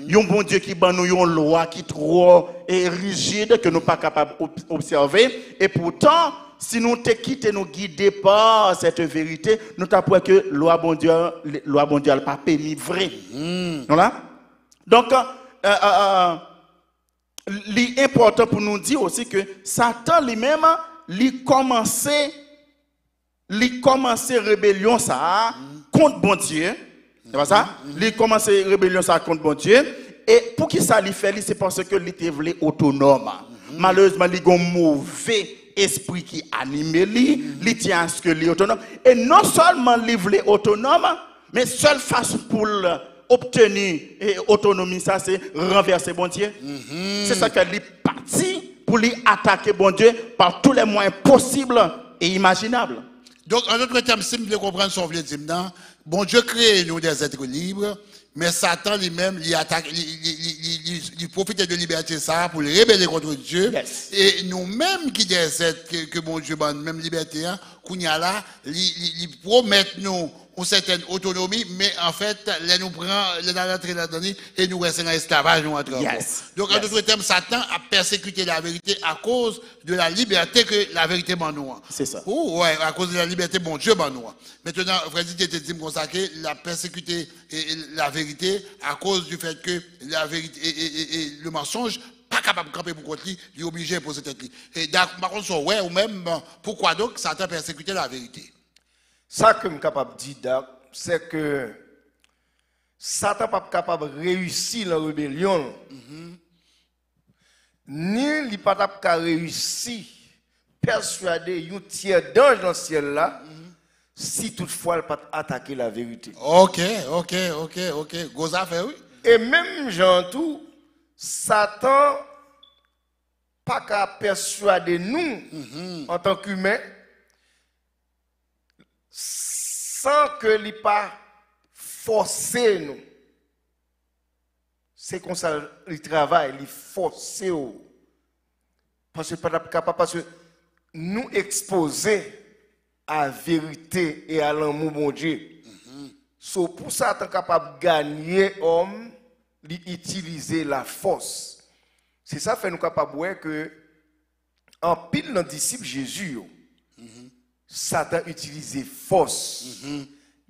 un bon Dieu qui ban nous une loi qui est trop rigide que nous pas capables d'observer. Et pourtant, si nous te quittons, nous guider par cette vérité, nous t'apprends que loi bon Dieu n'a pas permis vrai. Voilà? Donc, l'important pour nous dire aussi que Satan lui-même, il commençait rébellion ça contre bon Dieu. C'est pas ça? Il commençait rébellion ça contre bon Dieu. Et pour qui ça lui fait, c'est parce que il était autonome. Malheureusement, il a un mauvais esprit qui anime lui, il tient à ce que lui autonome. Et non seulement il voulait autonome, mais seule façon pour obtenir autonomie, ça c'est renverser bon Dieu. C'est ça qu'il est parti pour lui attaquer bon Dieu par tous les moyens possibles et imaginables. Donc, en d'autres termes, si vous comprendre son veut dire, bon Dieu crée nous des êtres libres, mais Satan lui-même, il profite de liberté ça pour rébeller contre Dieu. Yes. Et nous-mêmes qui des êtres que bon Dieu donne même liberté, qu'on y a là, il promet nous une certaine autonomie, mais en fait, les nous prend, les dans l'entrée là-dedans, et nous restons dans l'esclavage, nous entrons. Yes. Donc, en d'autres termes, Satan a persécuté la vérité à cause de la liberté que la vérité m'a nous. C'est ça. Ouais, à cause de la liberté, bon Dieu m'a nous. Maintenant, frère Didier te dit consacré, la persécuté et la vérité à cause du fait que la vérité et le mensonge, pas capable de camper pour contre lui, il est obligé de poser tête. Et par contre, ouais, ou même, pourquoi donc Satan a persécuté la vérité? Ça que je suis capable de dire, c'est que Satan n'est pas capable de réussir la rébellion. Ni il n'est pas capable de réussir à persuader un tiers d'ange dans le ciel là, si toutefois il n'a pas attaqué la vérité. Ok. Goza fait oui. Et même Jean tout, Satan pas capable de persuader nous en tant qu'humains, sans que l'il pas forcer nous. C'est comme ça il travaille, il force. Parce que pas capable, parce que nous exposer à la vérité et à l'amour mon Dieu. So, pour ça, être capable de gagner homme, d'utiliser la force. C'est ça fait nous capable de voir que en pile dans disciple Jésus, Satan utilisait force.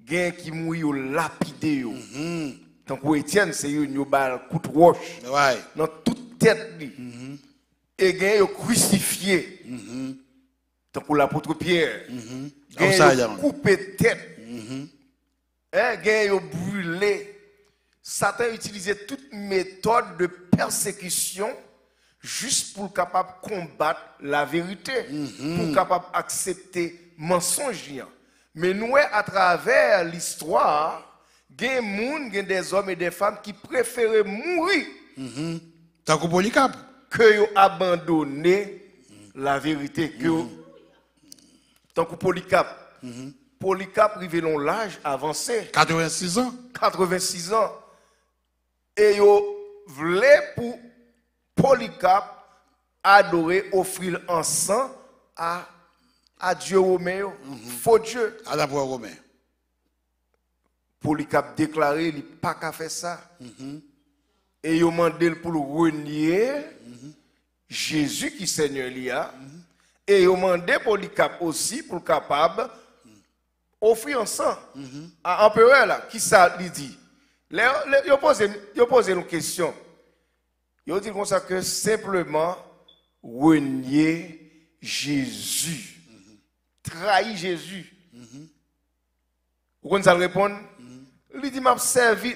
Gain qui mouille lapidé. Donc Étienne c'est une balle coup de roche dans toute tête et gain crucifié. Donc pour l'apôtre Pierre, gain coupé tête. Gain brûlé. Satan utilisait toute méthode de persécution juste pour capable combattre la vérité, pour capable accepter mensonge. Mais nous, à travers l'histoire, il y a des hommes et des femmes qui préféraient mourir que abandonner la vérité. Tant que Polycarpe, Polycarpe révélons l'âge avancé. 86 ans. 86 ans. Et ils voulaient pour Polycarpe adorer, offrir encens à Dieu romain, faux Dieu. À la voix romain. Polycarpe déclaré, il n'a pas qu'à faire ça. Et il a demandé pour renier Jésus qui Seigneur l'ia. Et il a demandé Polycarpe aussi pour capable offrir encens à l'empereur là. Qui ça lui dit? Il a posé une question. Il a dit comme ça que simplement renier Jésus. Trahir Jésus. Vous connaissez ça répondre? Il dit, m'a servi,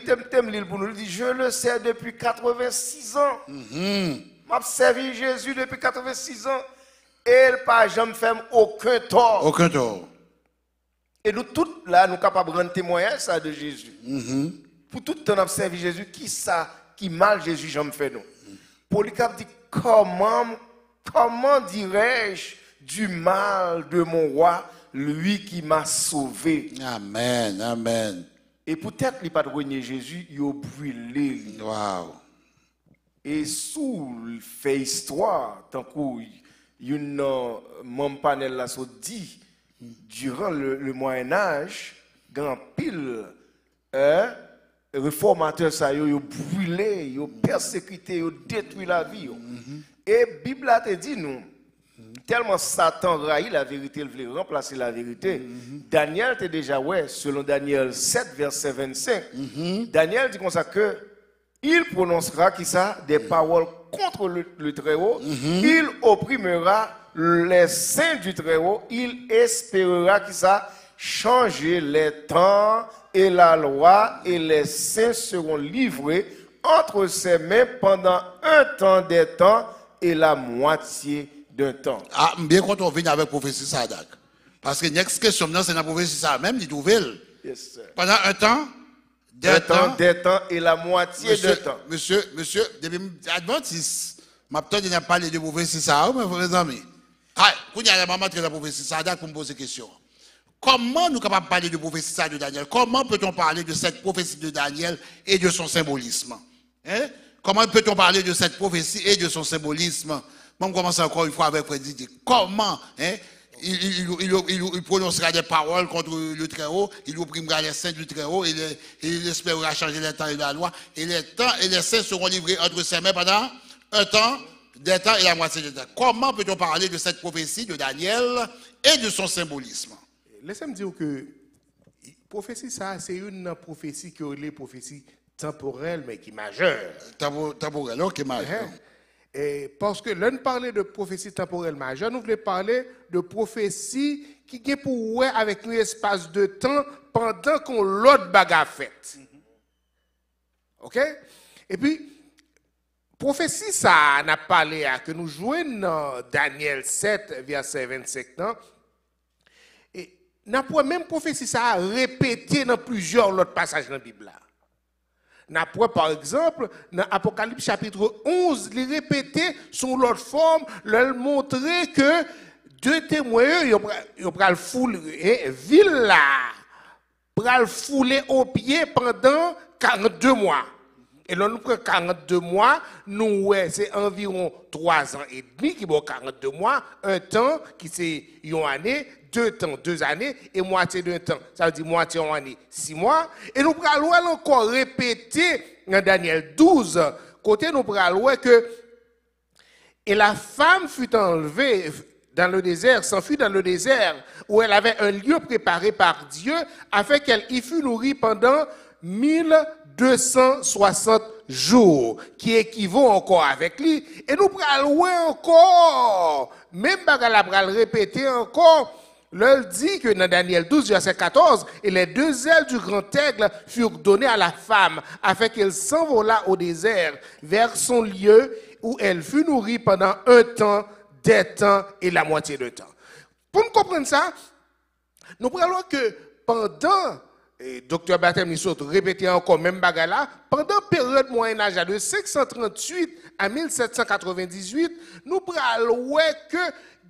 pour nous. Il dit, je le sais depuis 86 ans. M'a servi Jésus depuis 86 ans. Et il n'a pas jamais fait aucun tort. Aucun tort. Et nous tous là, nous sommes capables de rendre témoignage ça de Jésus. Pour tout le temps, nous avons servi Jésus. Qui mal Jésus jamais fait nous? Polycarpe dit, comment dirais-je du mal de mon roi, lui qui m'a sauvé? Amen, amen. Et peut-être qu'il n'a pas de renier Jésus, il a brûlé. Wow. Et sous le fait histoire, tant qu'il y a un membre panel là, dit, durant le Moyen-Âge, grand pile réformateur ça yo brûlé, yo persécuté, yo détruit la vie. Et Bible a te dit nous tellement Satan raït la vérité, il voulait remplacer la vérité. Daniel était déjà selon Daniel 7 verset 25. Daniel dit comme ça que il prononcera qui ça des paroles contre le Très-Haut, il opprimera les saints du Très-Haut, il espérera qui ça changer les temps et la loi, et les saints seront livrés entre ses mains pendant un temps des temps et la moitié d'un temps. Ah, bien quand on vient avec prophétie Sadak. Parce que next question, c'est la prophétie ça même, dit nouvelle. Yes, sir. Pendant un temps, des temps et la moitié d'un temps. Monsieur, depuis Adventiste, ma petite n'a pas parlé de prophétie ça, mes frères amis. Ah, quand il y a la maman de la prophétie Sadak pour me poser question. Comment nous sommes capables de parler de prophétie de Daniel? Comment peut-on parler de cette prophétie de Daniel et de son symbolisme? Hein? Comment peut-on parler de cette prophétie et de son symbolisme? On commence encore une fois avec Fred Didier. Comment il prononcera des paroles contre le Très-Haut, il opprimera les saints du Très-Haut, il espérera changer les temps et la loi, et les temps et les saints seront livrés entre ses mains pendant un temps, des temps et la moitié du temps. Comment peut-on parler de cette prophétie de Daniel et de son symbolisme? Laissez-moi dire que prophétie, ça, c'est une prophétie qui est une prophétie temporelle, mais qui est majeure. Temporelle, ok, majeure. Et parce que l'on parlait de prophétie temporelle majeure, nous voulons parler de prophétie qui est pour avec un espace de temps pendant qu'on l'autre bagarre fait. OK? Et puis, prophétie, ça, n'a parlé à que nous jouons dans Daniel 7, verset 25. Et n'a pas même prophétie, ça a répété dans plusieurs autres passages dans la Bible. Par exemple, dans Apocalypse chapitre 11, il répétait sous l'autre forme, il montrait que deux témoins, ils ont le fouler, ville là, pral fouler au pied pendant 42 mois. Et là, nous prenons 42 mois, nous, c'est environ 3 ans et demi qui vaut 42 mois, un temps qui c'est une année, 2 temps, 2 années, et moitié d'un temps. Ça veut dire moitié en année, 6 mois. Et nous prenons encore répéter dans Daniel 12, côté nous prenons que et la femme fut enlevée dans le désert, s'enfuit dans le désert, où elle avait un lieu préparé par Dieu, afin qu'elle y fût nourrie pendant 1260 jours, qui équivaut encore avec lui. Et nous prenons encore, même bagala pral répéter encore, leur dit que dans Daniel 12, verset 14, et les 2 ailes du grand aigle furent données à la femme, afin qu'elle s'envolât au désert, vers son lieu, où elle fut nourrie pendant un temps, des temps et la moitié de temps. Pour nous comprendre ça, nous prenons que pendant, et Dr. Barthélemy Missot répétait encore même bagala, pendant la période Moyen-Âge de 538 à 1798, nous prenons que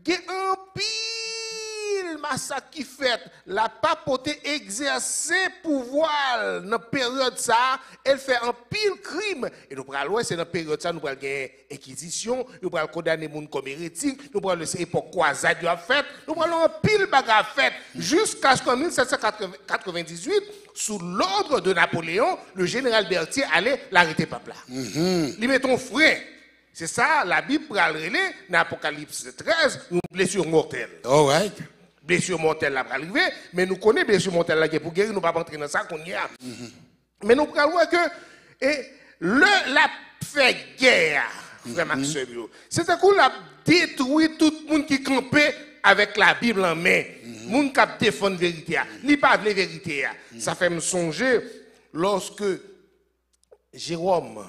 il y a un pile massacre qui fait, la papauté exercer pouvoir dans la période ça, elle fait un pile crime. Et nous prenons, c'est dans la période ça, nous prenons une inquisition, nous prenons condamner les gens comme hérétiques, nous prenons l'époque croisade a fait, nous prenons un pile bagarre fait, jusqu'à ce qu'en 1798, sous l'ordre de Napoléon, le général Berthier allait l'arrêter peuple là. Lui mettons frais. C'est ça, la Bible pral relé dans Apocalypse 13, une blessure mortelle. All right. Blessure mortelle là pral arriver, mais nous connaissons blessure mortelle là qui est pour guérir, nous pas rentrer dans ça qu'on y a. Mais nous pral voir que la fait guerre, frère Maxime, c'est qu'on a détruit tout le monde qui campait avec la Bible en main. Moun qui défend la vérité, li pas la vérité. Ça fait me songer lorsque Jérôme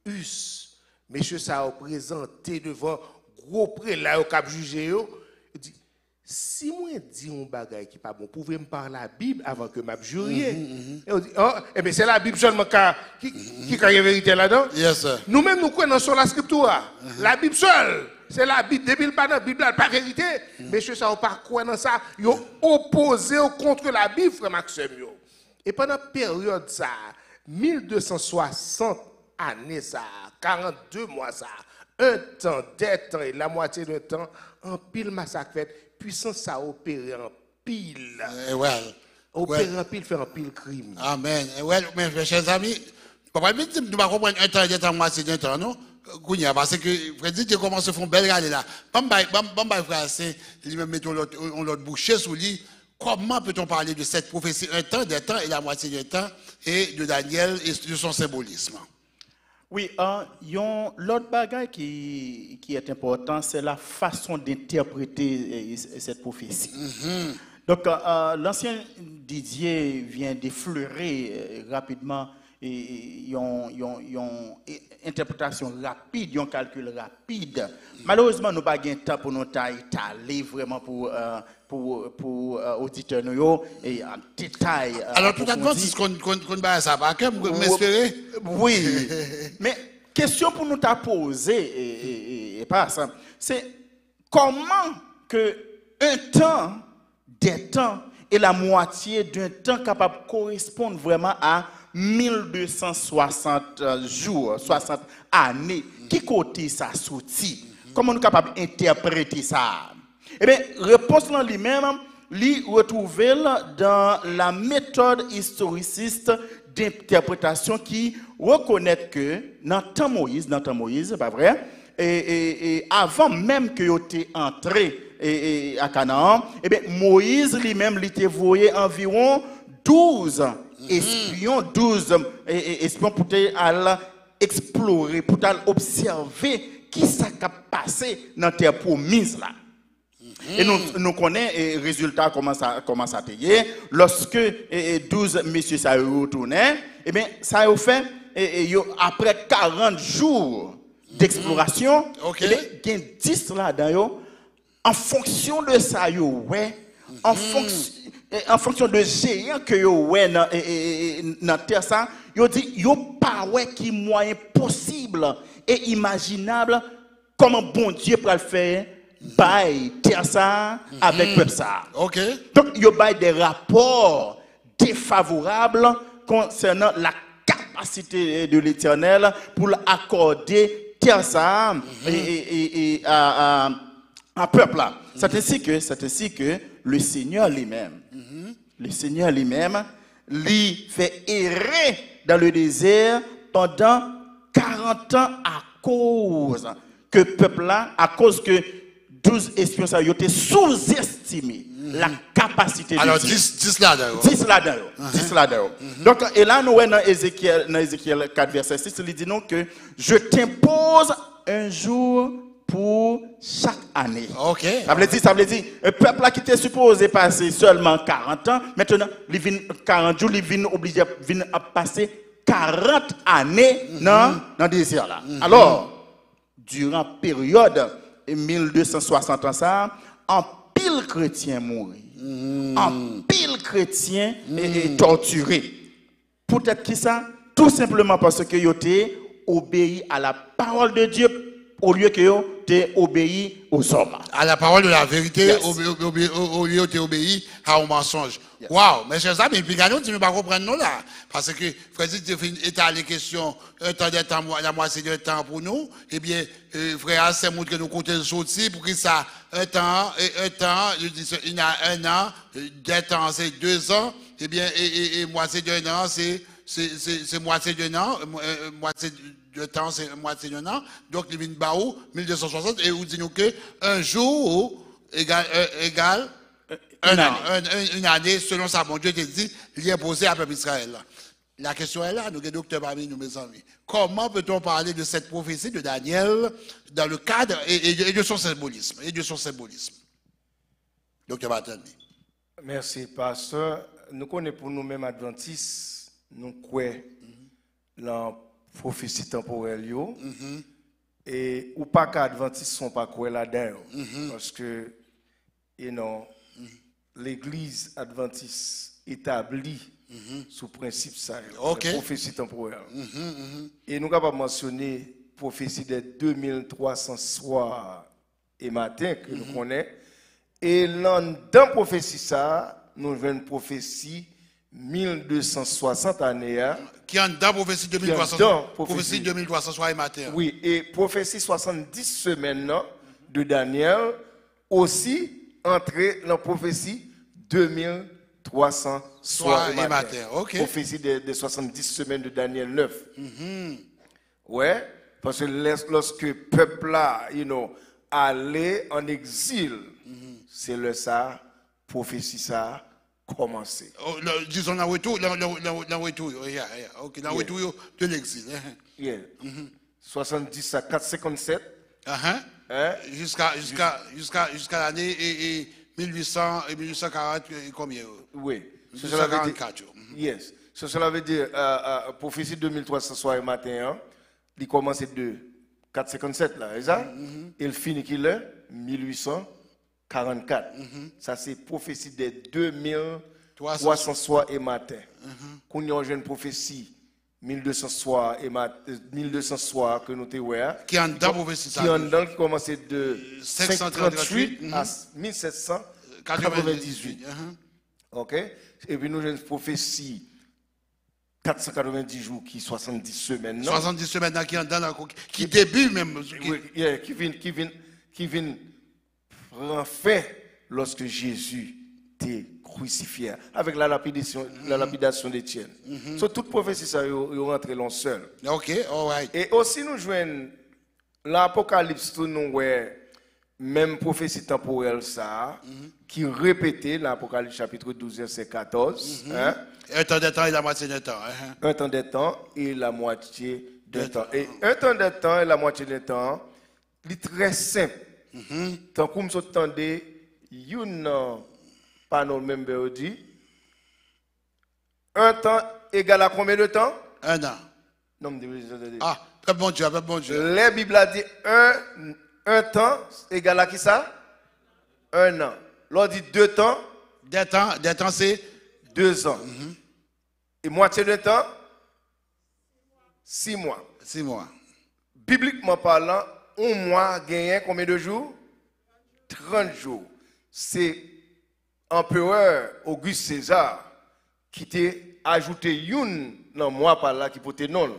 Hus, monsieur ça a présenté devant gros prélat au cap jugé, il dit si moi dis un bagage qui pas bon, pouvez me parler la Bible avant que m'a jurier. Et on dit eh bien c'est la Bible seulement qui a la vérité là-dedans. Yes sir. Nous-mêmes nous connaissons sur la scripture. La Bible seule. C'est la Bible, depuis pas dans la Bible, pas vérité. Messieurs, ça n'a pas quoi dans ça. Ils ont opposé contre la Bible, frère Maxime. Et pendant la période, ça, 1260 années, ça, 42 mois, ça, un temps, des temps et la moitié d'un temps, en pile massacre fait, puissance ça a opéré en pile. Well, Opérer en pile, faire un pile crime. Amen. Ouais, mes chers amis, papa, nous ne pouvons pas comprendre un temps, 2 temps, moitié d'un temps, non? Parce que Freddy, tu commences à faire un bel râle là. Bamba, frère, c'est, lui-même, mettons l'autre boucher sous lui. Comment peut-on parler de cette prophétie, un temps, 2 temps et la moitié d'un temps, et de Daniel et de son symbolisme? Oui, l'autre bagage qui est important, c'est la façon d'interpréter cette prophétie. Donc, l'ancien Didier vient d'effleurer rapidement une interprétation rapide, un calcul rapide. Malheureusement, nous n'avons pas de temps pour nous étaler vraiment pour auditeurs et en détail. Alors, peut-être c'est ce qu'on va ça, pas que vous m'espérez? Oui, mais question pour nous poser, et pas ça, c'est comment que un temps, des temps, et la moitié d'un temps capable de correspondre vraiment à 1260 jours, 60 années. Qui côté ça sorti? Comment nous sommes capables d'interpréter ça? Eh bien, réponse là lui-même, lui retrouvé dans la méthode historiciste d'interprétation qui reconnaît que dans le temps Moïse, pas vrai, et avant même que il était entré à Canaan, eh bien, Moïse lui-même il était voyé environ 12 espions, 12 espions pour aller explorer, pour aller observer qui s'est passé dans la terre promise là. Et nous connaissons les résultats, comment ça a été. Lorsque 12 messieurs ça retournaient, eh bien, ça a fait, après 40 jours d'exploration, il y a 10 là-dedans, en fonction de ça, en fonction de géants que dans la terre, ça, il dit, il n'y a pas qui moyen possible et imaginable comment bon Dieu peut le faire. By terre ça avec peuple ça. OK. Donc il y a des rapports défavorables concernant la capacité de l'Éternel pour accorder terre ça et à peuple là. C'est ainsi que le Seigneur lui-même lui fait errer dans le désert pendant 40 ans à cause que peuple là, à cause que 12 espions ça été sous-estimé la capacité de Dieu. Alors 10 là-dedans. 10 là-dedans. Donc et là nous dans Ézéchiel 4 verset 6 il dit non que je t'impose un jour pour chaque année. OK. Ça veut dire un peuple là qui était supposé passer seulement 40 ans, maintenant il vient 40 jours, il vient obligé à passer 40 années dans le désert là. Alors durant période 1260 ans ça, en pile chrétien mourir. En pile chrétien torturé. Peut-être qui ça? Tout simplement parce que ils ont obéi à la parole de Dieu au lieu que tu obéi aux hommes. À la parole de la vérité, Yes. au lieu de obéi à un mensonge. Yes. Waouh, mes chers amis, puis nous, tu ne peux pas comprendre nous là. Parce que, frère, si tu fais les questions, un temps de temps, la moitié de temps pour nous, eh bien, frère, c'est montre que nous comptons sortir pour que ça, un temps, je dis ça, il y a 1 an, 2 temps, c'est 2 ans, eh bien, et moitié d'un an, c'est moitié d'un an, moitié de temps, c'est moitié d'un an. Donc, il vient de Baou, 1260, et vous dites que un jour égale une année, selon ça, mon Dieu te dit, il est imposé à peuple Israël. La question est là, nous, docteur parmi nous, mes amis. Comment peut-on parler de cette prophétie de Daniel dans le cadre et de son symbolisme, Docteur Barthélemy. Merci, pasteur. Nous connaissons pour nous-mêmes adventistes, nous croyons la prophétie temporelle. Et ou pas qu'adventistes ne sont pas croyants là-dedans. Parce que l'église adventiste établie sous principe ça, la prophétie temporelle. Et nous avons mentionné prophétie des 2300 soirs et matins que nous connaissons. Et dans la prophétie ça, nous avons une prophétie 1260 années. Qui en dans prophétie 2300. Prophétie 2300 soir et matin. Oui, et prophétie 70 semaines de Daniel aussi entré dans la prophétie 2300 300 soirs et matins. Ok. Prophétie des 70 semaines de Daniel 9. Ouais, parce que lorsque le peuple là, allait en exil, c'est le ça, prophétie ça, commencé. Oh, disons, la retour, de l'exil. Yeah. 70 à 457. Jusqu'à l'année 1800 et 1840 et combien? Oui. 1844. Yes. Cela veut dire, prophétie 2300 soir et matin, il commence de 457 là, c'est ça? Il finit qu'il est 1844. Ça c'est prophétie des 2300 soirs et matin. Quand il y a une prophétie 1200 soirs et 1200 soirs que nous avons qui en dedans prophétie ça. Qui en dedans qui commence de 538 à 1798. OK? Et puis nous avons une prophétie 490 jours qui 70 semaines. Non? 70 semaines qui en dedans qui début même qui vient prendre fin lorsque Jésus était crucifié avec la lapidation d'Étienne. So, toute prophétie ça est rentré l'on seul. OK, all right. Et aussi nous joignons l'Apocalypse tout nous même prophétie temporelle ça qui répétait l'Apocalypse chapitre 12 verset 14. Un temps de temps et la moitié de temps. Un temps de temps et la moitié de temps. Et un temps de temps et la moitié de temps, c'est très simple. Tant que vous entendez, pas nos membres dit, un temps égale à combien de temps? Un an. Non, ah, très bon Dieu, très bon Dieu. La Bible a dit un temps égale à qui ça? Un an. L'on dit 2 temps. Des temps c'est 2 ans. Et moitié de temps? 6 mois. 6 mois. Bibliquement parlant, un mois gagne combien de jours? 30 jours. C'est l'empereur Auguste César qui t'a ajouté une dans mois par là qui peut te non.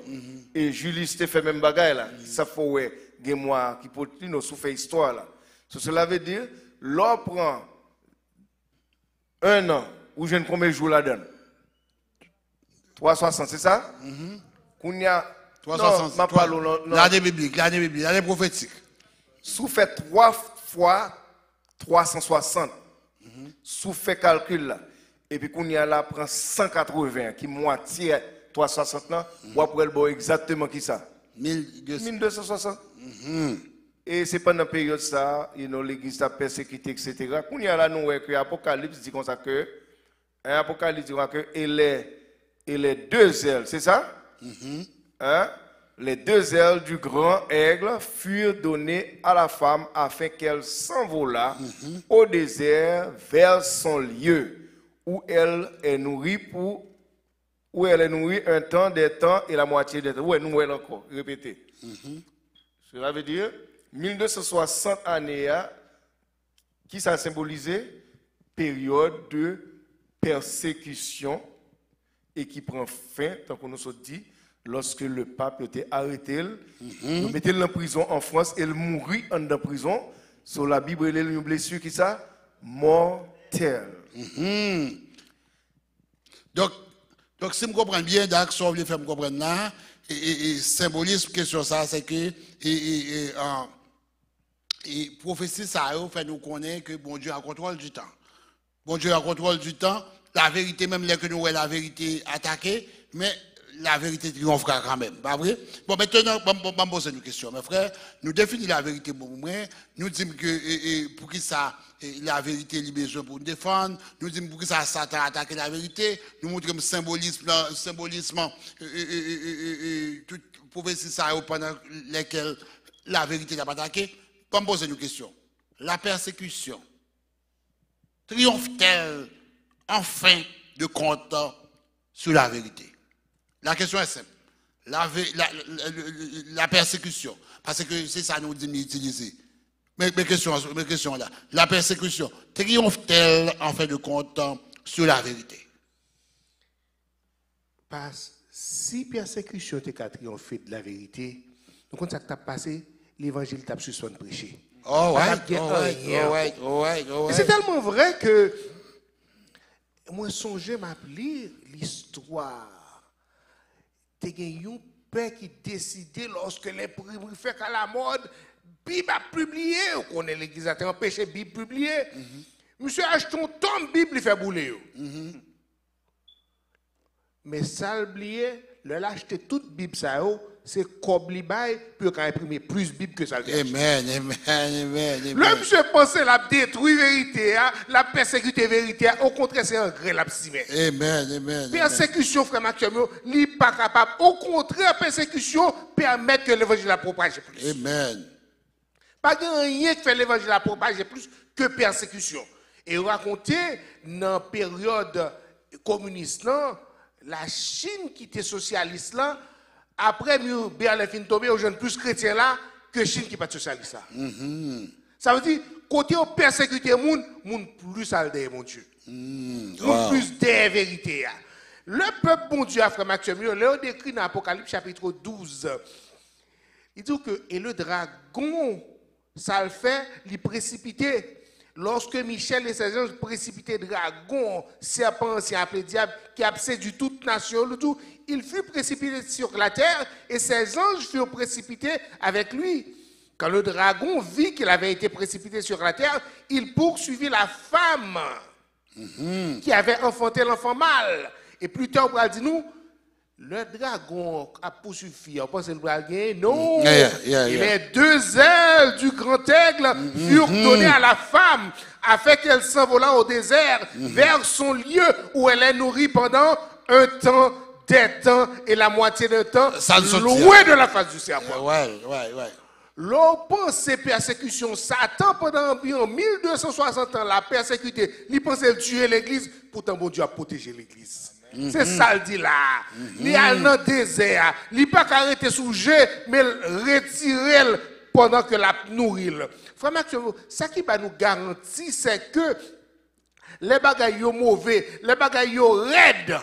Et Julius te fait même bagaille là. Ça faut ouais, gagne mois qui peut nous souffrir histoire là. Cela veut dire l'on prend un an ou je ne combien de jours là-dedans? 360, c'est ça? Qu'on y a 360. L'année biblique, l'année prophétique. Sous fait 3 fois 360. Sous fait calcul là. Et puis qu'on y a là prend 180 qui moitié 360 là, ou après le exactement qui ça? 1260. Et c'est pendant la période ça, l'église a persécuté, etc. Qu'on y a là, nous voyons que l'Apocalypse dit comme ça que, l'Apocalypse dit que les 2 ailes, c'est ça? Les 2 ailes du grand aigle furent données à la femme afin qu'elle s'envolât au désert vers son lieu où elle est nourrie un temps, des temps et la moitié des temps. Où nous voyons encore, répétez. Cela veut dire 1260 années qui ça symbolisé période de persécution et qui prend fin, tant qu'on nous a dit, lorsque le pape était arrêté, nous mettons en prison en France, il mourit en prison. Sur la Bible, il y a une blessure qui ça mortelle. Donc, si je comprends bien, d'accord, si vous voulez faire me comprendre là, et symbolisme question ça, c'est que et prophétie ça fait nous connaître que bon Dieu a contrôle du temps. Bon Dieu a contrôle du temps. La vérité, même là que nous voyons la vérité attaquée, mais la vérité triomphera quand même. Pas vrai? Bon, maintenant, on va poser une question. Mes frères, nous définissons la vérité pour nous. Nous disons que pour qui ça, la vérité est besoin pour nous défendre. Nous disons pour qui ça, Satan a attaqué la vérité. Nous montrons le symbolisme, toute prophétie ça pendant lesquelles la vérité n'a pas attaqué. On va poser une question. La persécution triomphe-t-elle enfin de compte sur la vérité? La question est simple. La persécution, parce que c'est ça nous dit d'utiliser. Mes questions là. La persécution triomphe-t-elle en fin de compte sur la vérité? Parce si persécution t'a triomphé de la vérité, nous compte ça que t'as passé, l'évangile t'a su son prêcher. Oh ouais. Et c'est tellement vrai que Moi, songez m'a lire l'histoire. T'es un père qui décidait lorsque l'imprimerie fait qu'à la mode, Bible a publié, on connaît l'église a empêché Bible publier. Monsieur achète un tome Bible, il fait bouler. Mais ça oublié, le acheter toute Bible ça c'est comme li bail pour qu'on imprimer plus Bible que ça. Amen. Le monsieur pensait la détruire vérité, la persécuter vérité, au contraire c'est un gré la psyché. Amen. Persécution frère Maxime, li pas capable. Au contraire persécution permet que l'évangile la propage plus. Amen. Pas rien qui fait l'évangile la propage plus que persécution. Et raconter dans la période communiste la Chine qui était socialiste là, après Berlin fin tombé, aux jeunes plus chrétiens là que Chine qui pas socialiste là. Ça veut dire côté on persécuter moun plus aldé mon Dieu. Moun plus des vérités. Le peuple bon Dieu frère Maxime, le décrit dans Apocalypse chapitre 12. Il dit que et le dragon ça le fait les précipiter. Lorsque Michel et ses anges précipitaient dragon, serpent ancien appelé diable, qui a séduit toute nation, le tout, il fut précipité sur la terre et ses anges furent précipités avec lui. Quand le dragon vit qu'il avait été précipité sur la terre, il poursuivit la femme qui avait enfanté l'enfant mâle. Et plus tard, on va dire nous, le dragon a poursuivi. On pense que le dragon, non. Les deux ailes du grand aigle furent données à la femme afin qu'elle s'envolât au désert vers son lieu où elle est nourrie pendant un temps, des temps et la moitié d'un temps, loin de la face du serpent. L'on pense ces persécutions. Satan, pendant environ 1260 ans, l'a persécuté. Il pensait tuer l'église. Pourtant, bon Dieu a protégé l'église. C'est ça le dit là. Il est dans le désert. Il n'est pas arrêté sous jet, mais retirer pendant que la nourrit. Frère Maxime, ça qui va nous garantir, c'est que les bagailles mauvais, les bagailles raides,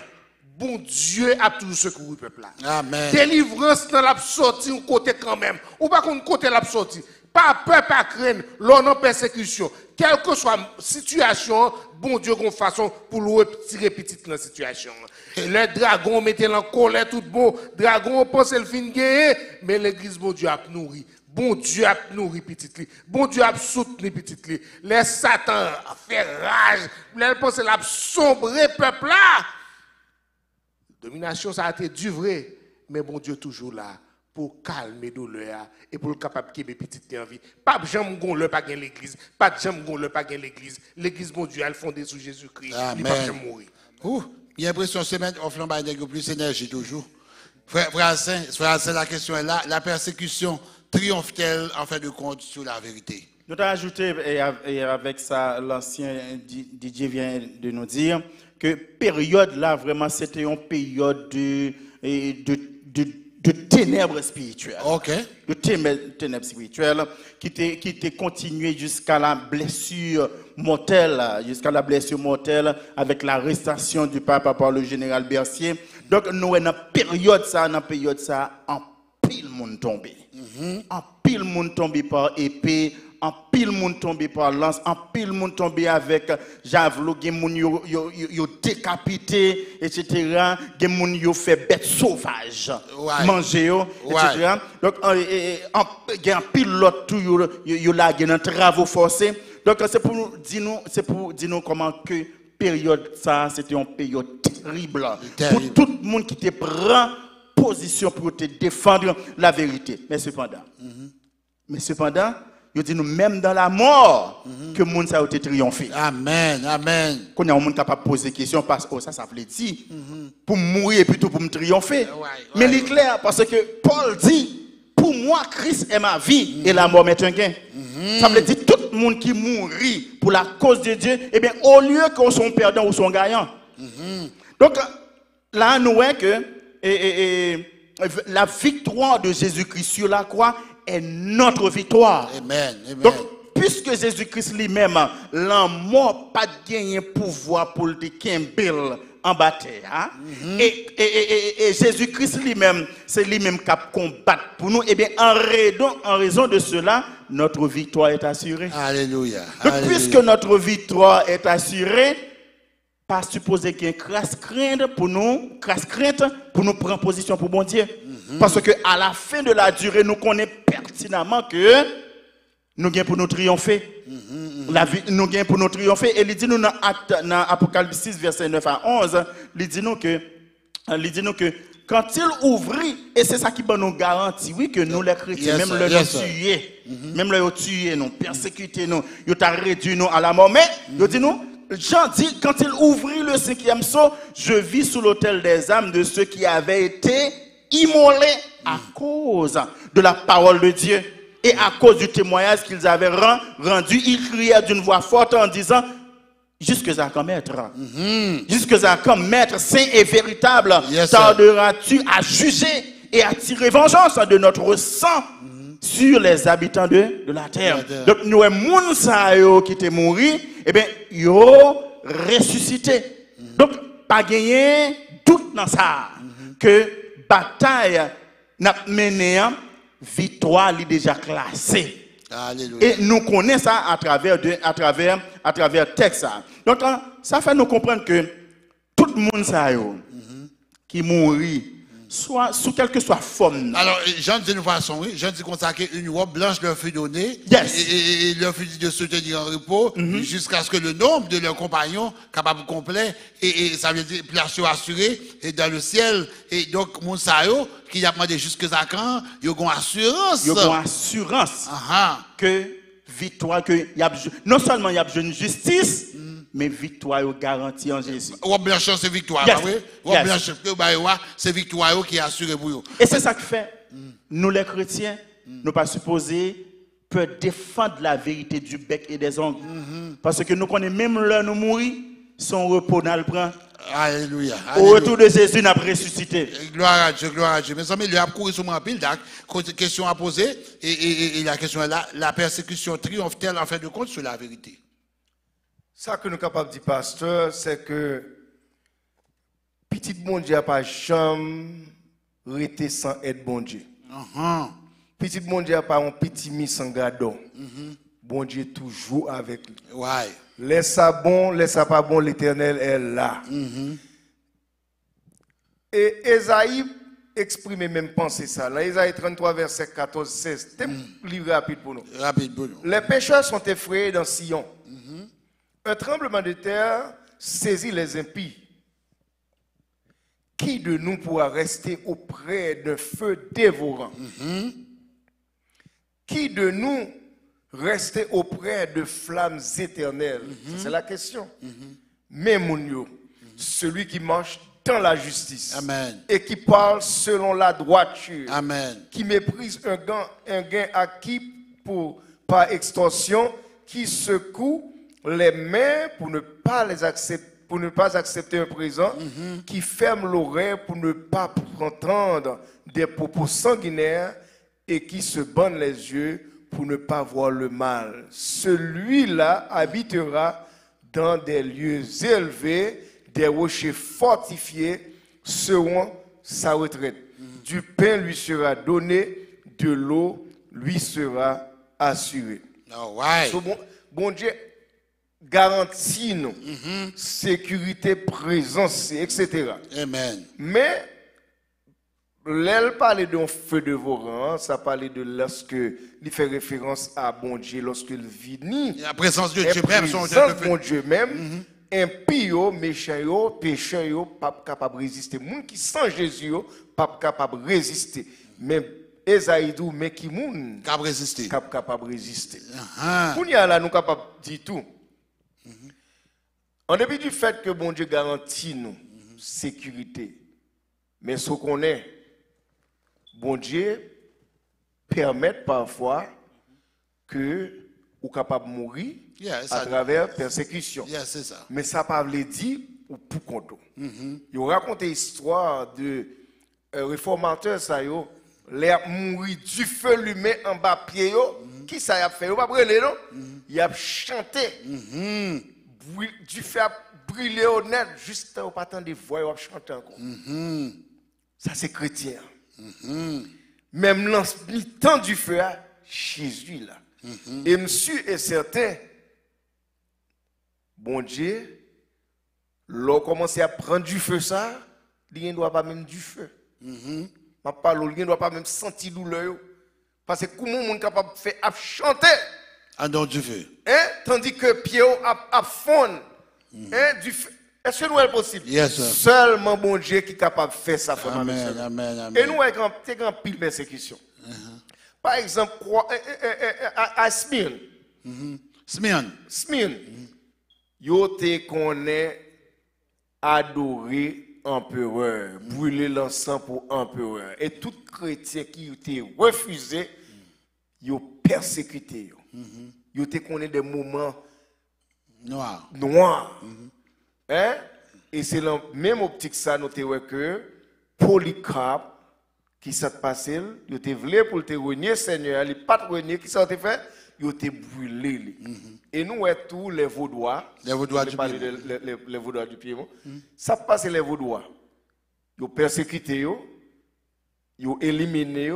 bon Dieu a toujours secouru le peuple là. Amen. Délivrance dans la sortie, un côté quand même. Ou pas qu'on côté la sortie. Pas peur, pas crainte, l'on en persécution. Quelle que soit la situation, bon Dieu qu'on façon pour le tirer petit dans la situation. Le dragon mettait en colère tout bon. Dragon pense le fin gagner, mais l'église bon Dieu a nourri. Bon Dieu a nourri petit li. Bon Dieu a soutenu petit li. Les Satan a fait rage. Les pense l'a sombré peuple là. Domination ça a été du vrai, mais bon Dieu toujours là. Pour calmer douleur et pour le capable de petite en vie. Pas de jamais le pas gain l'église, pas de jamais le pas gain l'église. L'église bon Dieu elle fondée sur Jésus-Christ, il pas jamais mourir. J'ai l'impression semaine on flambe avec plus d'énergie toujours. Frère Saint, la question est là, la persécution triomphe-t-elle en fin de compte sur la vérité? Nous avons ajouté et avec ça l'ancien DJ vient de nous dire que période là vraiment c'était une période de ténèbres spirituelles. De ténèbres spirituelles qui était continué jusqu'à la blessure mortelle, avec l'arrestation du pape par le général Bercier. Donc nous dans période ça, en pile monde tombé. En pile monde tombé par épée, en pile monde tombé par lance, en pile monde tombé avec javelot, gen moun yo décapité, etc. Gen moun yo fait bête sauvage, manger yo, etc. Donc gen pile l'autre tout yo la gen travaux forcés. Donc c'est pour dire nous comment que période ça c'était une période terrible pour tout le monde qui te prend position pour te défendre la vérité. Mais cependant, il dit nous même dans la mort que le monde a été triomphé. Amen. Qu'on a un monde capable de poser des questions parce que ça veut dire pour mourir plutôt pour me triompher. Mais il est clair parce que Paul dit pour moi Christ est ma vie et la mort est un gain. Ça veut dire tout le monde qui mourit pour la cause de Dieu, eh bien au lieu qu'on soit perdant ou soit gagnant. Donc là nous voyons que la victoire de Jésus-Christ sur la croix est notre victoire. Amen. Donc, puisque Jésus-Christ lui-même, la mort pas gagné pouvoir pour le Kimbel en bataille. Et Jésus-Christ lui-même, c'est lui-même qui a combattu pour nous. Et bien, en raison de cela, notre victoire est assurée. Alléluia. Donc, puisque notre victoire est assurée, pas supposé qu'il y ait crasse crainte pour nous prendre position pour bon Dieu. Parce que à la fin de la durée, nous connaissons pertinemment que nous gagnons pour nous triompher. La vie, nous gagnons pour nous triompher. Et il dit nous dans Apocalypse 6, verset 9 à 11, il dit nous que quand il ouvrit, et c'est ça qui nous garantit, oui, que nous les chrétiens, même le tuer, même le tuer, nous persécuter, nous, ils ont réduit nous à la mort. Mais, il dit nous, Jean dit, quand il ouvrit le 5e sceau, je vis sous l'autel des âmes de ceux qui avaient été immolés à cause de la parole de Dieu et à cause du témoignage qu'ils avaient rendu. Ils criaient d'une voix forte en disant, jusque à quand maître, jusque à quand maître saint et véritable, tarderas-tu à juger et à tirer vengeance de notre sang sur les habitants de la terre. Donc nous, les gens qui étaient morts, eh bien, ils ont ressuscité. Donc, pas gagné doute dans ça, que bataille n'a mené, victoire est déjà classée. Alléluia. Et nous connaissons ça à travers le texte. Donc, ça fait nous comprendre que tout le monde qui mourit, soit sous quelque soit forme. Alors, Jean dit une façon, oui. Jean dit qu'on a une robe blanche leur fut donnée. Yes. Et leur fut dit de se tenir en repos jusqu'à ce que le nombre de leurs compagnons, capable complet, et ça veut dire place assurée, et dans le ciel. Et donc, mon sayo, qui a demandé jusqu'à quand, il y a une assurance. Il y a une assurance que victoire, que non seulement il y a une justice, mais victoire garantie en Jésus. Robe blanche, c'est victoire, oui. Robe blanche, c'est victoire qui est assurée pour vous. Et c'est ça qui fait, nous les chrétiens, nous pas supposés peut défendre la vérité du bec et des ongles. Parce que nous connaissons même là nous mourir, son repos dans le prend. Alléluia. Au retour de Jésus, nous avons ressuscité. Gloire à Dieu, gloire à Dieu. Mes amis, il a couru sur mon pile, question à poser, et la question est là, la persécution triomphe-t-elle en fin de compte sur la vérité? Ça que nous sommes capables de dire, pasteur, c'est que petit bon Dieu n'a pas jamais été sans être bon Dieu. Petit bon Dieu n'a pas un petit mis sans gardon. Bon Dieu est toujours avec lui. Ouais. Laisse ça bon, laisse ça pas bon, l'Éternel est là. Et Esaïe exprime même penser ça. Là, Esaïe 33, verset 14-16. C'est un livre rapide pour nous. Rapide pour nous. Les pécheurs sont effrayés dans Sion. Un tremblement de terre saisit les impies. Qui de nous pourra rester auprès d'un feu dévorant? Qui de nous rester auprès de flammes éternelles? C'est la question. Mais mon Dieu, celui qui marche dans la justice. Amen. Et qui parle selon la droiture. Amen. Qui méprise un gain acquis par extorsion, qui secoue les mains pour ne pas accepter un présent, qui ferme l'oreille pour ne pas entendre des propos sanguinaires et qui se bande les yeux pour ne pas voir le mal. Celui-là habitera dans des lieux élevés, des rochers fortifiés seront sa retraite. Du pain lui sera donné, de l'eau lui sera assurée. So, bon Dieu garantit nous sécurité, présence, etc. Amen. Mais l'elle parlait d'un feu dévorant, ça parlait de lorsque il fait référence à bon Dieu, lorsqu'il vit la présence de Dieu même, bon Dieu même, impie, méchant, pécheur, pas capable de résister. Les gens qui sans Jésus, pas capable de résister. Mais Esaïe dit, mais qui moun capable de résister. Pour nous là, nous capable de dire tout. En dépit du fait que bon Dieu garantit nous sécurité, mais ce qu'on est, bon Dieu permet parfois que vous capable de mourir à travers persécution. C'est ça. Mais ça ne veut pas dire ou pour compte. Il raconte l'histoire de réformateur ça yo, les mourir du feu lui en bas pied yo, qui ça a fait, vous pas brûler non? Il a chanté. Du feu a brûlé au net juste au pas de voix, il a chanté encore. Ça c'est chrétien. Même dans le temps du feu, Jésus là. Et monsieur est certain, bon Dieu L'on commence à prendre du feu ça, il ne doit pas même du feu. Ma parole, il ne doit pas même sentir douleur. Parce que comment on est capable de faire chanter en dehors du feu. Hein? Tandis que Pierre a fond du feu. Est-ce que nous est possible? Yes, sir. Seulement bon Dieu qui est capable de faire ça. Amen, amen, amen. Et nous avons une pile persécution. Par exemple, à Smyrne. Smyrne. Yo te connaît adorer empereur, brûler l'encens pour empereur. Et tout chrétien qui était refusé, yo persécuté. Yo te connaît des moments noirs. Hein? Et c'est la même optique ça, nous te que Polycarpe, qui s'est passé, il te voulu pour te renier Seigneur, il pas renier, qui s'est fait, il te brûlé. Et nous, tous les Vaudois, les Vaudois du Piémont, les Vaudois du Piémont, ça passe les Vaudois. Ils ont persécuté, ils ont éliminé,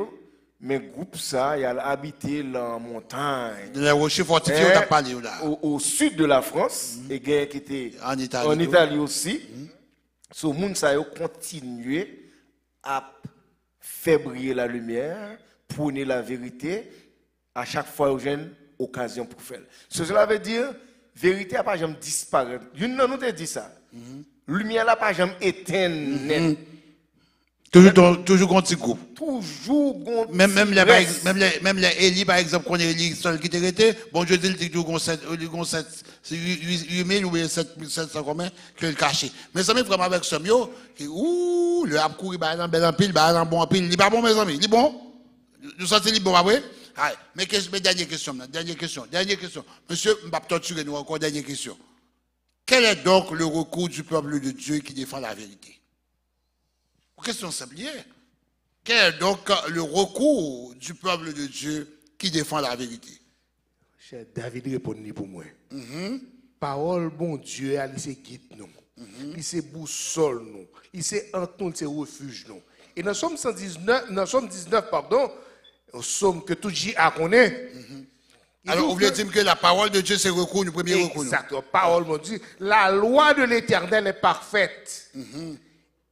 mais le groupe ça, il a habité la montagne. Les rochers fortifiés, on a parlé là. Au sud de la France, et qui était en Italie aussi. Ce monde ça a continué à faire briller la lumière, prôner la vérité, à chaque fois où j'ai une occasion pour faire. Cela veut dire, vérité n'a pas jamais disparu. Nous te dit ça. Lumière n'a pas jamais éteint net. Toujours un petit groupe. Toujours même les Élie, par exemple, qu'on est Élie seul qui était resté, bon, je dis, il y a 8 000 ou 700 combien que le caché. Mais ça m'est vraiment avec ce mieux, le a couru, par exemple, en pile, bon en pile, il n'est pas bon, mes amis, il est bon. Nous sentons libre, bon, après. Mais dernière question. Monsieur, je vais torturer nous encore, dernière question. Quel est donc le recours du peuple de Dieu qui défend la vérité? Question simple. Quel est donc le recours du peuple de Dieu qui défend la vérité? Cher David répond pour moi. Parole, bon Dieu, il se guide nous. Il se boussole nous. Il se entoure, il se refuge nous. Et dans Somme 19, pardon, au Somme que tout J a connaît. Alors, vous voulez dire que la parole de Dieu, c'est recours, le premier recours. Exactement. Parole, mon Dieu. La loi de l'Éternel est parfaite.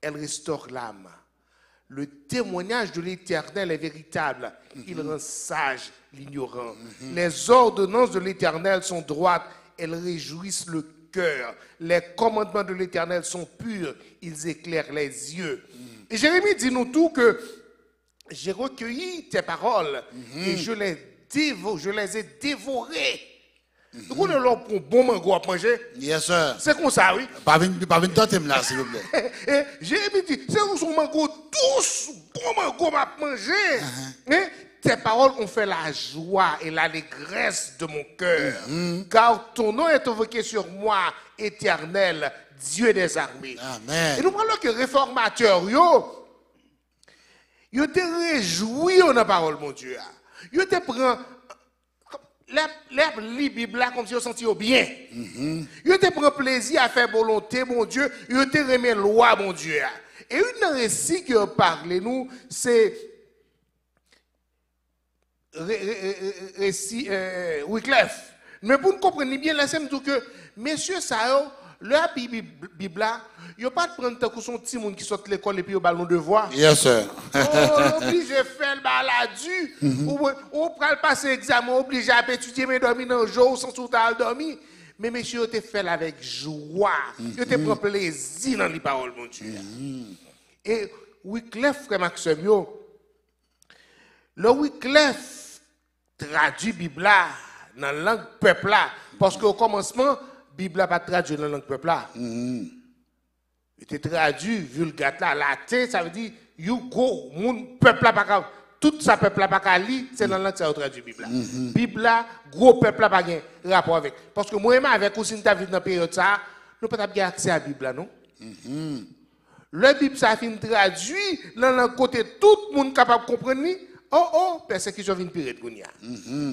Elle restaure l'âme. Le témoignage de l'Éternel est véritable. Il rend sage l'ignorant. Les ordonnances de l'Éternel sont droites. Elles réjouissent le cœur. Les commandements de l'Éternel sont purs. Ils éclairent les yeux. Et Jérémie dit nous tout que j'ai recueilli tes paroles et je les ai dévorées. Donc on est là pour un bon mango à manger. Yes, sir. C'est comme ça, oui. Pas une tantème là, s'il vous plaît. Jérémie dit, c'est un mango douce, bon mango à manger. Tes paroles ont fait la joie et l'allégresse de mon cœur. Car ton nom est invoqué sur moi, Éternel, Dieu des armées. Amen. Et nous parlons que réformateurs, yo te réjouis dans la parole, mon Dieu. Yo te prend les Bible là comme si on sentit bien. Yo te prend plaisir à faire volonté, mon Dieu. Yo te remet loi, mon Dieu. Et une récit que parle nous, c'est récit Wycliffe. Mais pour nous comprendre bien, là, c'est que messieurs, ça, leur Bible là, il n'y a pas de prendre tant que son petit monde qui sort de l'école et puis au ballon de voix. Yes, sir. Obligé de faire le baladu. Ou prend le passer examen, obligé à étudier, mais dormir dans le jour sans tout à dormir. Mais messieurs, tu fait avec joie. Tu te prend plaisir dans les paroles, mon Dieu. Et Wycliffe, frère Maxime, le Wycliffe traduit Bible là dans la langue peuple là. Parce qu'au commencement, Bible n'a pas traduit dans la langue peuple là. Il était traduit vulgate là, latin, ça veut dire you go, mon peuple là pas tout ça peuple là pas lire, c'est dans la langue ça traduit Bible là. Bible là, gros peuple là pas gain rapport avec. Parce que moi même avec aussi ta vie dans période ça, nous pas avoir accès à Bible là non. Le Bible ça fin traduit dans le côté tout le monde capable comprendre. Persécution vient pire Gounia.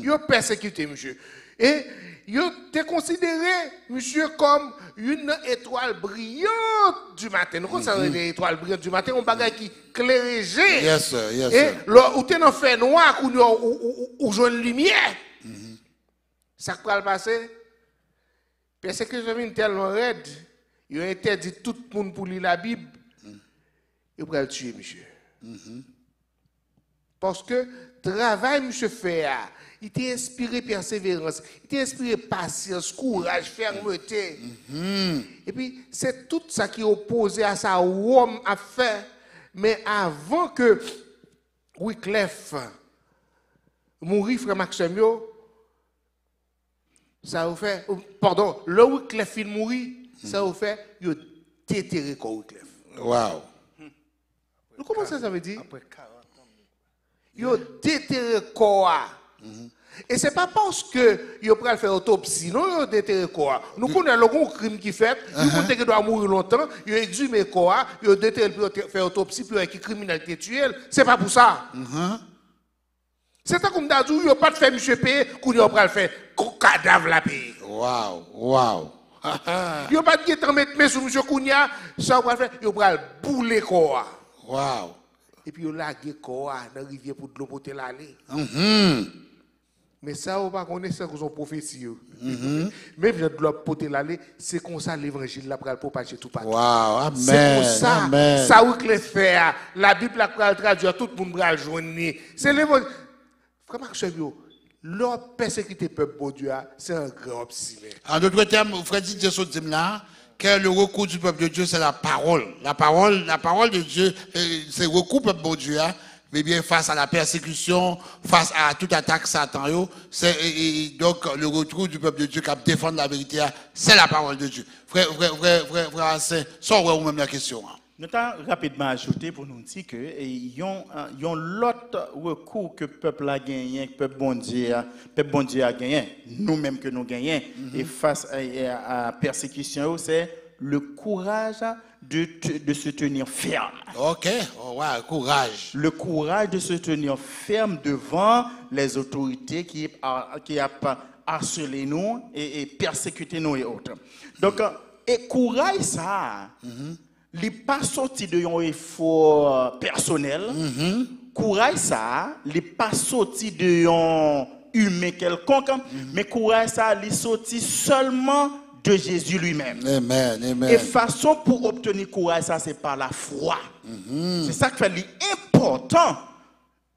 Yo persécuté monsieur. Et yo te considéré monsieur comme une étoile brillante du matin. Nous connaissons les étoiles brillantes du matin, on bagaille qui clairait. Yes sir, yes et sir. là où tu dans fait noir ou jaune lumière. Ça va le passer. Persécution vient tellement raide, il a interdit tout le monde pour lire la Bible, il va le tuer, monsieur. Parce que le travail, monsieur, fait, il t'a inspiré persévérance, il t'a inspiré patience, courage, fermeté. Et puis, c'est tout ça qui est opposé à ça, l'homme a fait. Mais avant que Wycliffe mourit, frère Maxime, ça a fait, pardon, le Wycliffe il mourit, ça a fait, il a déterré quoi Wycliffe. Wow. Comment ça veut dire? Après 40 ans. Il a déterré quoi. Et ce n'est pas parce que il a faire autopsie, non, il a déterré quoi. Nous connaissons le crime qui fait, nous connaissons qu'il doit mourir longtemps, il a exhumé quoi, il a déterré pour faire autopsie, puis il a criminalité tuelle. Ce n'est pas pour ça. C'est comme d'habitude, il n'y a pas de fait monsieur payer, qu'on a pas le faire cadavre la payer. Wow, wow. Il n'y a pas de temps mettre sur monsieur Kounia, ça va faire, il va le bouler quoi. Wow. Et puis il a lagué quoi dans la rivière pour de l'eau pour l'aller. Mais ça, on va connaître ça qu'ils ont prophétie. Même de l'eau pour l'aller, c'est comme ça l'évangile là pour le propager tout partout. Wow, amen. C'est pour ça, amen. ça où que les faire, la Bible là pour traduire, tout le monde va le joindre. C'est l'évangile. Frère Marc, leur persécuter le peuple de Dieu, c'est un grand obstiné. En d'autres termes, frère Didier dit là, que le recours du peuple de Dieu, c'est la parole. La parole de Dieu, c'est le recours du peuple de Dieu. Mais bien face à la persécution, face à toute attaque Satan, c'est donc le retour du peuple de Dieu qui a défendre la vérité, c'est la parole de Dieu. Frère, sans ou même la question. Nous avons rapidement ajouté pour nous dire que y a l'autre recours que le peuple a gagné, que le peuple bon Dieu a gagné, nous-mêmes que nous gagnons, et face à la persécution, c'est le courage de se tenir ferme. Ok, oh, ouais, courage. Le courage de se tenir ferme devant les autorités qui a harcelé nous et persécuté nous et autres. Donc, et courage ça. Il n'est pas sorti de un effort personnel. Courage, ça, il n'est pas sorti de un humain quelconque, mais courage, ça, il est sorti seulement de Jésus lui-même. Amen, amen. Et façon pour obtenir courage, ça, c'est par la foi. C'est ça qui fait l'important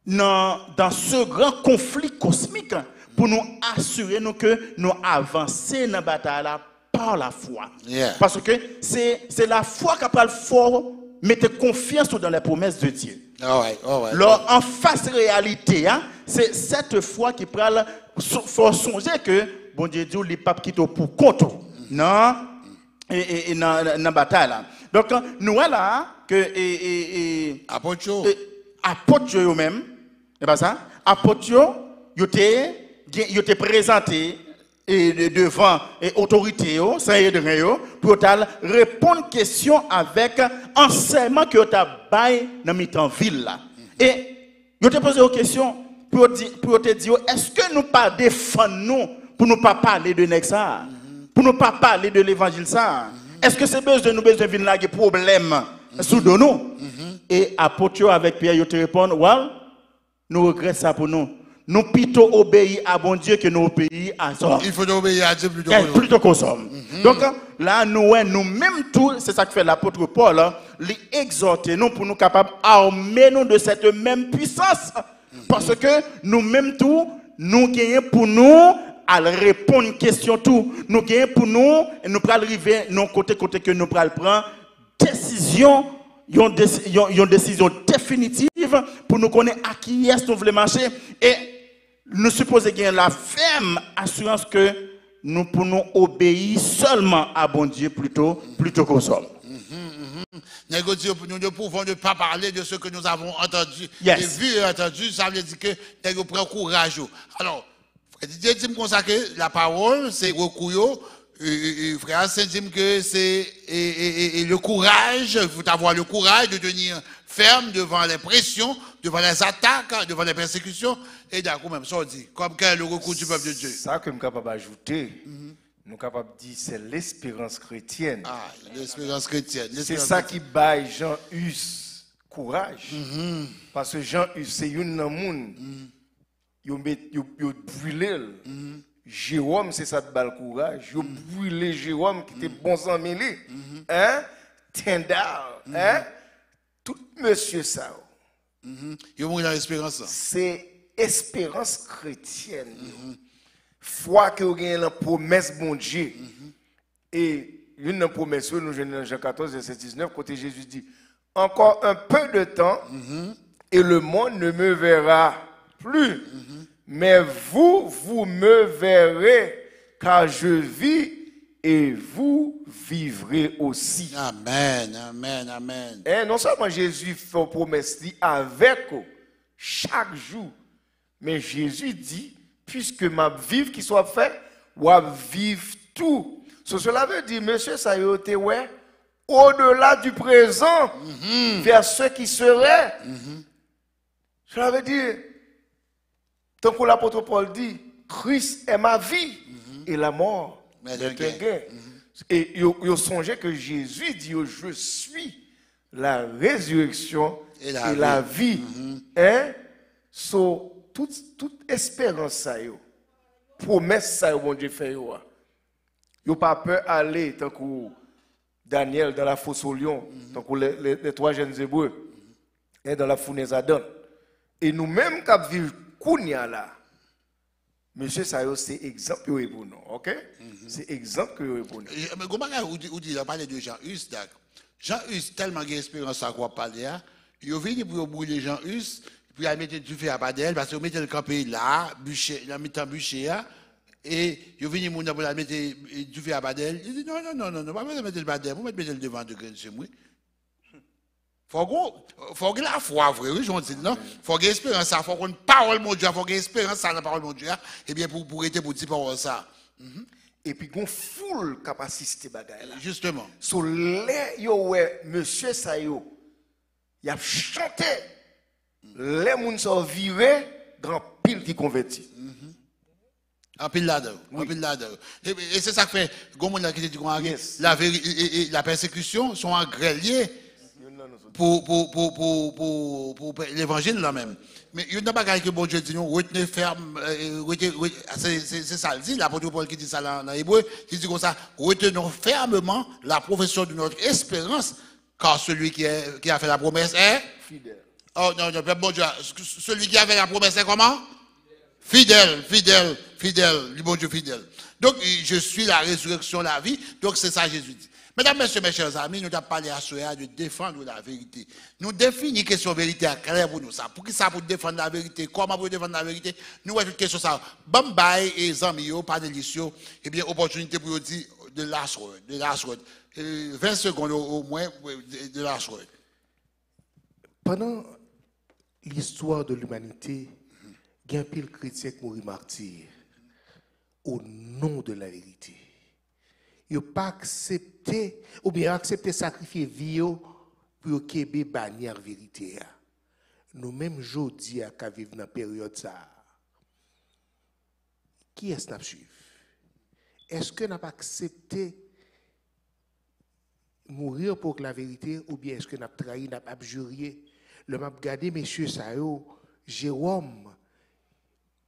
dans ce grand conflit cosmique pour nous assurer que nous avançons dans la bataille par la foi. Yeah. Parce que c'est la foi qui a le fort, mettez confiance dans les promesses de Dieu. Alors, en face réalité, c'est cette foi qui prend faut songer que bon Dieu dit les papes qui sont pour compte. Non, et dans la bataille là. Donc nous là que apôtre eux-mêmes, c'est pas ça. Apôtre yo te présenté et devant autorité sans rien pour répondre question avec enseignement que tu as bail dans mi-temps ville là. Et yo te posé une question pour te dire est-ce que nous pas défendre nous pour nous pas parler de ça, pour nous pas parler de l'évangile ça. Est-ce que c'est besoin de nous besoin de venir problème sous nous? Et apôtre avec Pierre yo te répondre well, nous regrettons ça pour nous. Nous plutôt obéir à bon Dieu que nous obéir à ça. Il faut obéir à Dieu plutôt qu'on somme. Donc là, nous-mêmes tout, c'est ça que fait l'apôtre Paul, les exhorter nous pour nous capables d'armer nous de cette même puissance. Parce que nous-mêmes tout, nous gagnons pour nous à répondre aux questions tout. Nous gagnons pour nous, et nous prenons arriver non côté que nous prenons prendre décision. Une décision définitive pour nous connaître à qui est-ce que nous voulons marcher et nous supposons gagner la ferme assurance que nous pouvons obéir seulement à bon Dieu plutôt qu'aux hommes. Nous ne pouvons pas parler de ce que nous avons entendu et vu et entendu, ça veut dire que nous prenons courage. Alors, Dieu dit que la parole, c'est recours. Frère Saint dit que c'est le courage, il faut avoir le courage de tenir ferme devant les pressions, devant les attaques, devant les persécutions. Et d'accord, même ça on dit, comme que le recours du peuple de Dieu. Ça que nous sommes capables d'ajouter, nous sommes capables de dire c'est l'espérance chrétienne. Ah, l'espérance chrétienne. C'est ça qui baille Jean-Hus courage. Parce que Jean-Hus, c'est une monde, il brûlé. Jérôme, c'est ça de bal courage. Yo brûlé Jérôme qui était bon ami li. Hein? Tendal, hein? Tout monsieur ça. Yo mouri dans l'espérance. C'est espérance chrétienne. Foi que vous gagnez la promesse bon Dieu. Et une promesse, nous venons dans Jean 14, verset 19, côté Jésus dit, encore un peu de temps, et le monde ne me verra plus. Mais vous, vous me verrez, car je vis et vous vivrez aussi. Amen, amen, amen. Et non seulement Jésus fait une promesse avec vous chaque jour, mais Jésus dit, puisque ma vie qui soit faite, ou à vivre tout. Cela veut dire, monsieur, ça y est, au-delà du présent, vers ce qui serait. Cela veut dire, tant que l'apôtre Paul dit, Christ est ma vie et la mort est un gain. Et il songez que Jésus dit, je suis la résurrection et la vie. Hein? So, toute espérance, ça y est, promesse, ça y est, bon Dieu fait. Vous n'avez pas peur d'aller, tant que Daniel dans la fosse au lion, tant que les trois jeunes hébreux, et dans la fournaise Adam. Et nous-mêmes, quand vivons Kounia là, monsieur, ça c'est exemple pour nous, ok? C'est exemple pour nous. Mais comment vous dites, on parle de Jean-Hus, d'accord? Jean-Hus, tellement d'espérance à quoi parler, il est venu pour brûler Jean-Hus, puis il mettre du feu à Badel, parce qu'il mettait le campé là, bûcher, il a mis un bûcher là, et il est venu pour mettre du feu à Badel. Il dit non, pas mettre le Badel, vous mettez le devant de chez moi. Faut que la foi, vrai, oui, j'en dis, non? Faut que l'espérance, ça, faut qu'on parole, mon Dieu, faut que l'espérance, ça, la parole, mon Dieu, et bien, pour être pour dire parole, ça. Et puis, on foule capacité bagaille là. Justement. Sur les, yo, monsieur Sayo, il a chanté. Les gens sont virés, grand pile qui convertit. En pile là-dedans. En pile là-dedans. Et c'est ça que fait, qui dit la persécution sont en grelier pour l'évangile là même. Mais il n'y a pas que bon Dieu dit, nous retenez ferme, c'est ça, dit l'apôtre Paul qui dit ça dans l'hébreu, qui dit comme ça, retenons fermement la profession de notre espérance, car celui qui a fait la promesse est fidèle. Oh non, bon Dieu, celui qui a fait la promesse est comment? Fidèle, le bon Dieu fidèle. Donc, je suis la résurrection, la vie, donc c'est ça Jésus dit. Mesdames, messieurs, mes chers amis, nous avons parlé à cela de défendre la vérité. Nous définissons question vérité à clair pour nous. Ça. Pour qui ça pour défendre la vérité? Comment pour défendre la vérité? Nous avons une question ça. Bambay et Zamio, panélistes, eh bien, opportunité pour dire de last word. 20 secondes au moins de last word. Pendant l'histoire de l'humanité, il y a un pile chrétien qui mourit martyr au nom de la vérité. Ils n'ont pas accepté, ou bien accepté sacrifier vie pour qu'il y ait bannière vérité. Nous-mêmes, aujourd'hui, à vivre dans la période ça. Qui est-ce qui suivre? Est-ce que n'a pas accepté mourir pour la vérité, ou bien est-ce que n'a pas trahi, n'a pas abjuré? Le m'a regardé, messieurs, ça Jérôme,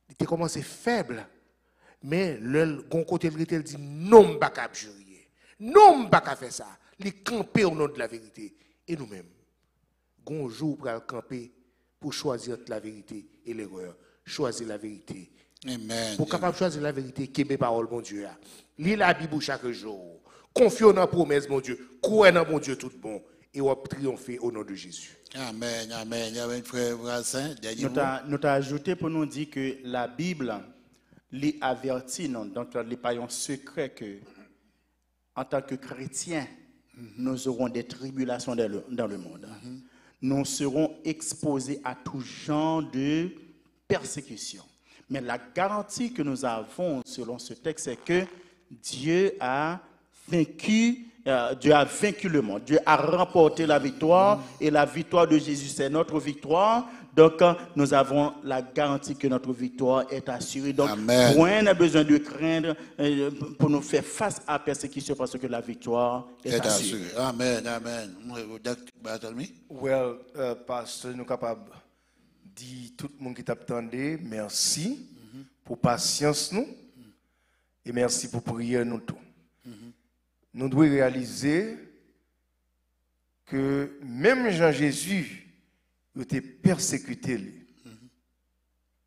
il était commencé faible. Mais le côté de il dit non, pas qu'à abjurer. Non, pas qu'à faire ça. Il camper au nom de la vérité. Et nous-mêmes, un jour pour camper pour choisir entre la vérité et l'erreur. Choisir la vérité. Amen. Pour capable choisir la vérité, qui est mes paroles, mon Dieu. Lis la Bible chaque jour. Confiez dans la promesse, mon Dieu. Croyez dans mon Dieu tout bon. Et on va triompher au nom de Jésus. Amen, amen. Il y a un frère saint. Nous avons ajouté pour nous dire que la Bible les avertit, non, donc les pas un secret que, en tant que chrétiens, nous aurons des tribulations dans le monde. Nous serons exposés à tout genre de persécution. Mais la garantie que nous avons selon ce texte, c'est que Dieu a vaincu le monde. Dieu a remporté la victoire et la victoire de Jésus, c'est notre victoire. Donc, nous avons la garantie que notre victoire est assurée. Donc, point n'a besoin de craindre pour nous faire face à la persécution parce que la victoire est assurée. Amen, amen. Well, pasteur, nous sommes capables de dire tout le monde qui t'attendait, merci pour patience nous. Et merci pour prier nous tous. Nous devons réaliser que même Jean-Jésus, il était persécuté,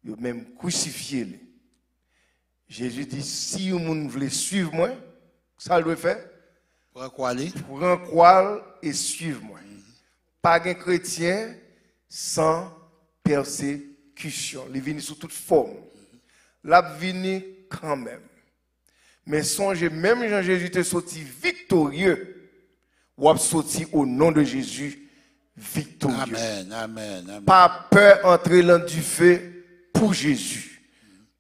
il a même crucifié. Jésus dit, si vous voulez suivre moi, ça doit faire. Pour un croire et suivre moi. Pas un chrétien sans persécution. Il vient sous toute forme. La vini quand même. Mais songez, même Jean-Jésus était sorti victorieux. Ou a sorti au nom de Jésus victorieux. Amen, amen, amen. Pas peur entrer dans du feu pour Jésus.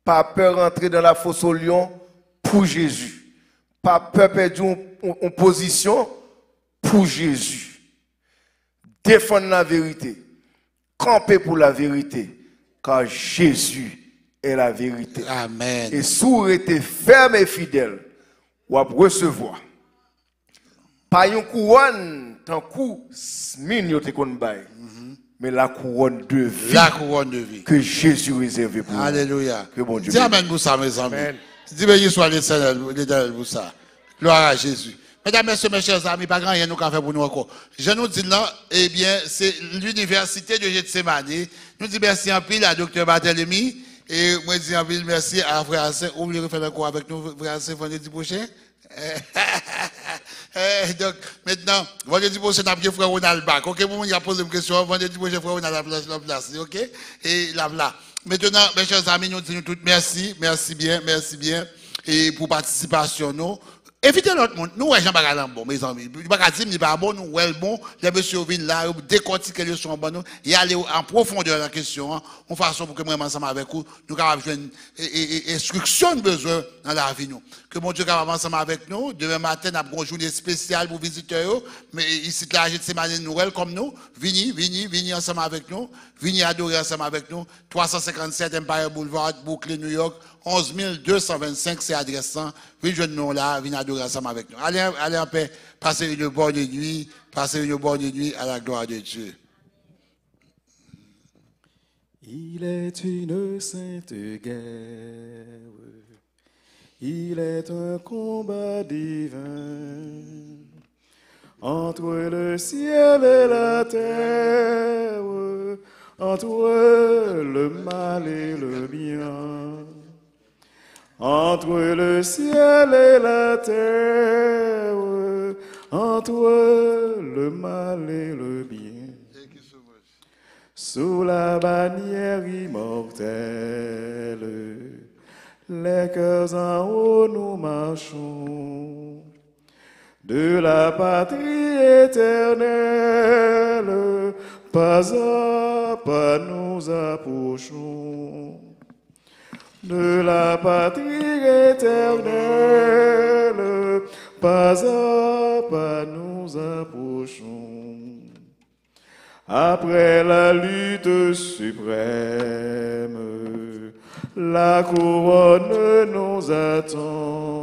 Pas peur entrer dans la fosse au lion pour Jésus. Pas peur perdre une position pour Jésus. Défendre la vérité. Camper pour la vérité. Car Jésus est la vérité. Amen. Et si vous êtes ferme et fidèle, vous allez recevoir. Pas une couronne, tant coup, mais la couronne de vie. La couronne de vie. Que Jésus réserve pour vous. Alléluia. Que bon Dieu. Dis amen pour ça, mes amis. Dis béni soit l'Éternel pour ça. Gloire à Jésus. Mesdames, messieurs, mes chers amis, pas grand rien nous qu'à faire pour nous encore. Je nous dis là, eh bien, c'est l'université de Gethsemane. Nous disons merci en pile à Dr. Barthélemy. Et moi, je dis en pile merci à Frère Hassan. Vous voulez refaire un cours avec nous, Frère Hassan, vendredi prochain? Donc, maintenant, vendredi prochain, on a pris Frère Ronald Bach. Ok, vous m'avez posé une question. Vendredi prochain, Frère Ronald la place. Ok? Et là. Maintenant, mes chers amis, nous disons tous merci. Merci bien. Et pour participation, nous. Évitez l'autre monde. Nous, Jean-Baptiste bon, mes amis. Baptiste n'est pas bon, nous, bon. Les messieurs viennent là, décortiquer les sons bon, et aller en profondeur dans la question, en façon pour que moi, ensemble avec vous, nous avons une instruction de besoin dans la vie, nous. Que mon Dieu capable ensemble avec nous. Demain matin, nous avons une journée spéciale pour visiteurs, mais ici, là, j'ai semaine Noël comme nous. Venez ensemble avec nous. Venez adorer ensemble avec nous. 357 Empire Boulevard, Brooklyn, New York. 11 225, c'est adressant. Venez joindre nous là, venez adorer ensemble avec nous. Allez en paix, passez une bonne nuit à la gloire de Dieu. Il est une sainte guerre, il est un combat divin entre le ciel et la terre, entre le mal et le bien. Entre le ciel et la terre, entre le mal et le bien. Sous la bannière immortelle, les cœurs en haut nous marchons. De la patrie éternelle, pas à pas nous approchons. De la patrie éternelle, pas à pas nous approchons. Après la lutte suprême, la couronne nous attend.